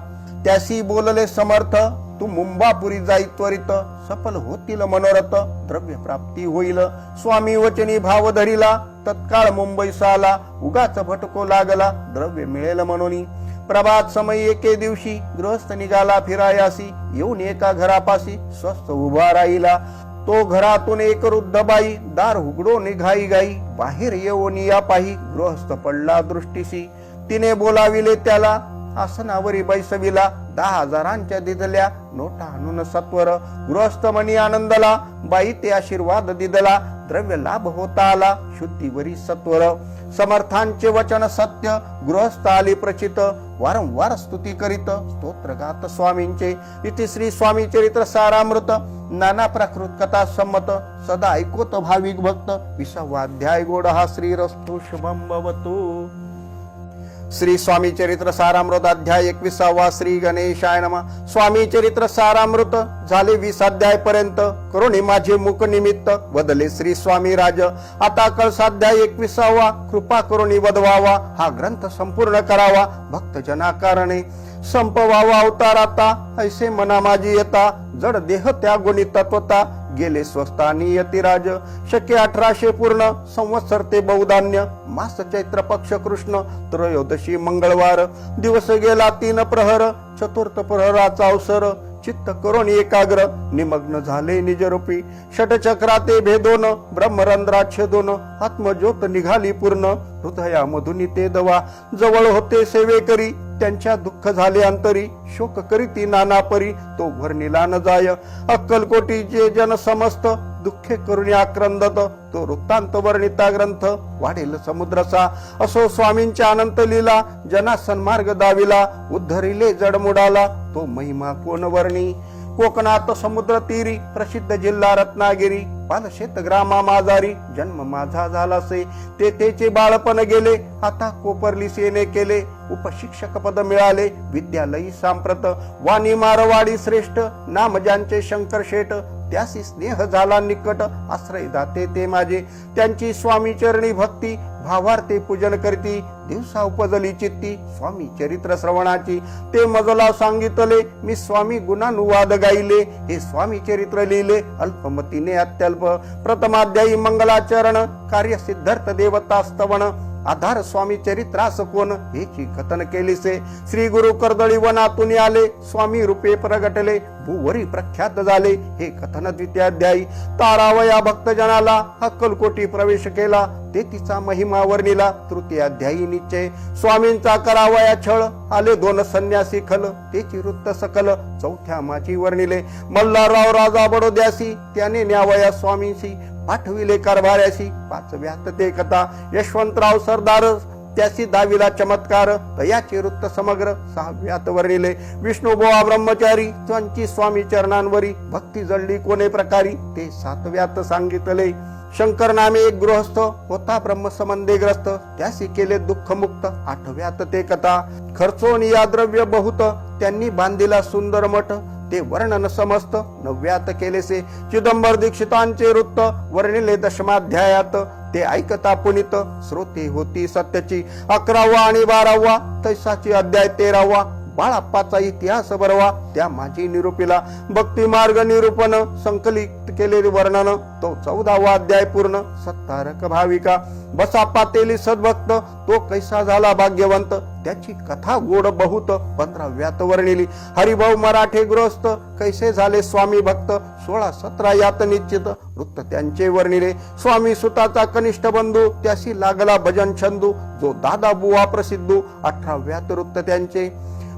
त्यासी बोलले समर्थ, तू मुंबापुरी जाई त्वरित, सफल होतील मनोरथ, द्रव्य प्राप्ती होईल. स्वामी वचनी भाव धरिला, तत्काळ मुंबईस आला, उगाच भटको लागला, द्रव्य मिळेल म्हणून. प्रभात समय एके दिवशी, गृहस्थ निघाला फिरायासी, येऊन एका घरापाशी स्वस्थ उभा राहिला. तो घरातून एक वृद्ध बाई, दार उघडो निघाई गाई, बाहेर येऊन या पाही, गृहस्थ पडला दृष्टीसी. तिने बोलाविले त्याला, आसनावरी बैसविला, 10,000 दिदल्या नोटा आणून सत्वर. गृहस्थ मनी आनंदला, बाई ते आशीर्वाद दिदला, द्रव्य लाभ होता आला, शुद्धीवरी सत्वर. समर्थांचे वचन सत्य, गृहस्थ आली प्रचित, वारंवार स्तुती करीत, स्तोत्र गात स्वामींचे. इथे श्री स्वामी चरित्र सारामृत, नाना प्राकृत कथा संमत, सदा ऐकोत भाविक भक्त. 20वा अध्याय. गोड हा श्रीरस्तु शुभम भवतु. श्री स्वामी चरित्र सारामृत अध्याय 21वा. श्री गणेशाय नमः. स्वामी चरित्र सारामृत झाले 20 अध्याय पर्यंत. करुणी माझे मुख निमित्त, वदले श्री स्वामी राज. आता कळसाध्याय 21वा. कृपा करुणी वदवावा, हा ग्रंथ संपूर्ण करावा, भक्त जना कारणे संपवावा अवतार आता. ऐसे मना माझी येता, जड देह त्या गुणी तत्वता, गेले स्वस्थानी यतिराज. शके 1800 पूर्ण, संवत्सर ते बहुधान्य, मास चैत्र पक्ष कृष्ण, त्रयोदशी मंगळवार. दिवस गेला 3 प्रहर, चतुर्थ प्रहराचा अवसर. चित्त करून एकाग्र, निमग्न झाले निजरूपी. षटचक्राते भेदोन, ब्रह्मरंध्रा छेदोन, आत्मज्योत निघाली पूर्ण. हृदयामधून ते दवा, जवळ होते सेवे करी, त्यांच्या दुःख झाले अंतरी. शोक करीती नाना परी, तो वर्णिला न जाय. अक्कलकोटीचे जन समस्त, दुःखे करुणी आक्रंदत. तो वृत्तांत वर्णिता ग्रंथ, वाढेल समुद्रसा. असो स्वामींच्या अनंत लीला, जना सन्मार्ग दाविला. उद्धरिले जडमुडाला, तो महिमा कोण वर्णी. कोकणात समुद्र तीरी, प्रसिद्ध जिल्हा रत्नागिरी. पालशेत ग्रामा माझारी, जन्म माझा झालासे. तेथेचे बाळपण गेले, आता कोपरली सेने केले. उपशिक्षक पद मिळाले, विद्यालयी सांप्रत. वाणी मारवाडी श्रेष्ठ, नाम ज्यांचे शंकर शेठ. त्यासी स्नेह झाला निकट, आश्रय दाते ते माझे. त्यांची स्वामी चरणी भक्ती, भावार्थे पूजन करती. दिवसा उपजली चित्ती, स्वामी चरित्र श्रवणाची. ते मजला सांगितले, मी स्वामी गुणानुवाद गायले. हे स्वामी चरित्र लिहिले, अल्पमतीने अत्यल्प. प्रथमाध्यायी मंगलाचरण, कार्य सिद्धार्थ देवता स्तवन. आधार स्वामी चरित्रास कोण हेची कथन केलीसे. श्री गुरु कर्दळी वनातून आले स्वामी रूपे प्रगटले भूवरी प्रख्यात झाले हे कथन द्वितीयाध्यायी. तारावया भक्तजनाला अक्कलकोटी प्रवेश केला ते तिचा महिमा वर्णिला तृतीयाध्यायी निश्चय. स्वामींचा करावया छळ आले दोन संन्यासी खल तेची वृत्त सकल चौथ्या माची वर्णिले. मल्हारराव राजा बडोद्यासी त्याने न्यावया स्वामींशी पाठविले कारभार्याशी पाचव्यात ते कथा. यशवंतराव सरदार त्यासी दाविला चमत्कार तयाचे वृत्त समग्र सहाव्यात वर्णिले. विष्णुबुवा ब्रह्मचारी त्यांची स्वामी चरणांवरी भक्ती जळली कोणे प्रकारी ते सातव्यात सांगितले. शंकर नामे एक गृहस्थ होता ब्रह्मसंबंधीग्रस्त त्यासी केले दुःख मुक्त आठव्यात ते कथा. खर्चोन या द्रव्य बहुत त्यांनी बांधिला सुंदर मठ ते वर्णन समस्त नवव्यात केलेसे. चिदंबर दीक्षितांचे वृत्त वर्णिले दशमाध्यायात ते ऐकता पुनित श्रोते होती सत्याची. 11वा आणि 12वा तैसाची अध्याय 13वा बाळाप्पाचा इतिहास बरवा त्या माझी निरूपिला. भक्ती मार्ग निरूपण संकलित केले वर्णन तो 14वा अध्याय पूर्ण. सत्तारक भाविका बसा पातेली सद्भक्त तो कैसा झाला भाग्यवंत त्याची कथा गोड बहुत 15व्यात वर्णिली. हरिभाऊ मराठे गृहस्थ कैसे झाले स्वामी भक्त 16-17 यात निश्चित वृत्त त्यांचे वर्णिले. स्वामी सुताचा कनिष्ठ बंधू त्याशी लागला भजन छंदू जो दादा बुवा प्रसिद्धू 18व्यात वृत्त त्यांचे.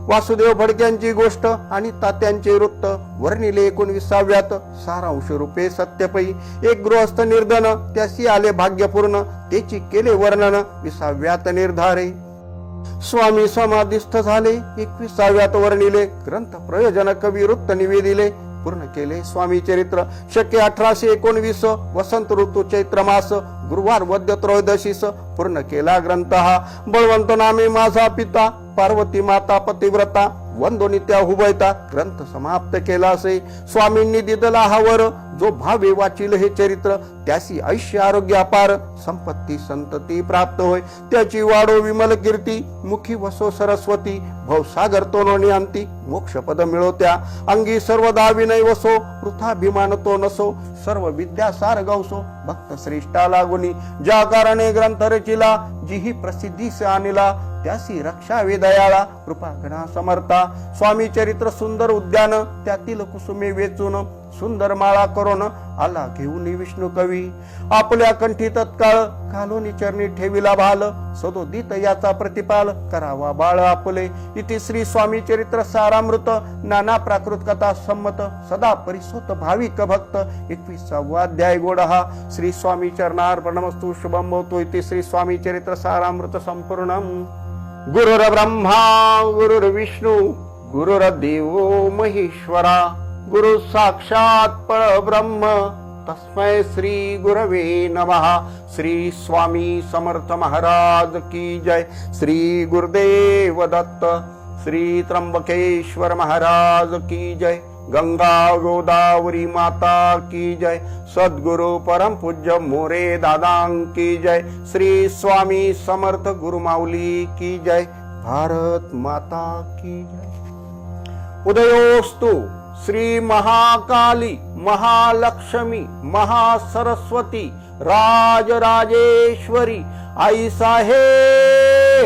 वासुदेव फडक्यांची गोष्ट आणि तात्यांचे वृत्त वर्णिले 19व्यात. सारांश रूपे सत्यपई एक गृहस्थ निर्धन त्यासी आले भाग्यपूर्ण त्याची केले वर्णन 20व्यात निर्धारे. स्वामी समाधिस्थ झाले 21व्यात वर्णिले. ग्रंथ प्रयोजन कवी वृत्त निवेदिले पूर्ण केले स्वामी चरित्र. शके 1819 वसंत ऋतू चैत्र मास गुरुवार वद्य त्रयोदशीस पूर्ण केला ग्रंथ हा. बळवंत नामे माझा पिता पार्वती माता पतिव्रता वंदोनित्या हुबैता ग्रंथ समाप्त केला असे. स्वामींनी दिदला हा वर जो भावे वाचिल हे चरित्र त्यासी ऐश्य आरोग्य अपार संपत्ती संतती प्राप्त होय. त्याची वाढो विमल कीर्ती मुखी वसो सरस्वती भवसागर तोनोनी अंती मोक्ष पद मिळो त्या. अंगी सर्वदा विनय वसो वृथाभिमान तो नसो सर्व विद्या सार गवसो भक्त श्रेष्ठा लागुनी. ज्या कारणे ग्रंथ रचिला जिही प्रसिद्धीस आणिला त्यासी रक्षा वेदयाळा कृपा गणा समर्था. स्वामी चरित्र सुंदर उद्यान त्यातील कुसुमे वेचून सुंदर माळा करून आला घेऊन विष्णू कवी. आपल्या कंठी तत्काळ घालून चरणी ठेविला भाल सदोदित याचा प्रतिपाल करावा बाळ आपले. इति श्री स्वामी चरित्र सारामृत नाना प्राकृत कथा संमत सदा परिसोत भाविक भक्त 21वा अध्याय गोड हा. श्री स्वामी चरणार्पणमस्तु शुभम भवतु. इति श्री स्वामी चरित्र सारामृत संपूर्णम. गुरुर्ब्रह्मा गुरुर्विष्णू गुरुर्देवो महेश्वरा गुरु साक्षात परब्रह्म तस्मै श्री गुरवे नमः. श्री स्वामी समर्थ महाराज की जय. श्री गुरुदेव दत्त. श्री त्र्यंबकेश्वर महाराज की जय. गंगा गोदावरी माता की जय. सद्गुरु परम पूज्य मोरे दादां की जय. श्री स्वामी समर्थ गुरुमाऊली की जय. भारत माता की जय. उदयोस्तु श्री महाकाली महालक्ष्मी महासरस्वती राजराजेश्वरी आई साहेब.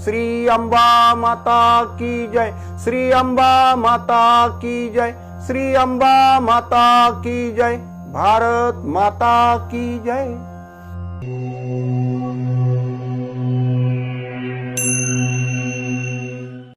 श्री अंबा माता की जय. श्री अंबा माता की जय. श्री अंबा माता की जय. भारत माता की जय.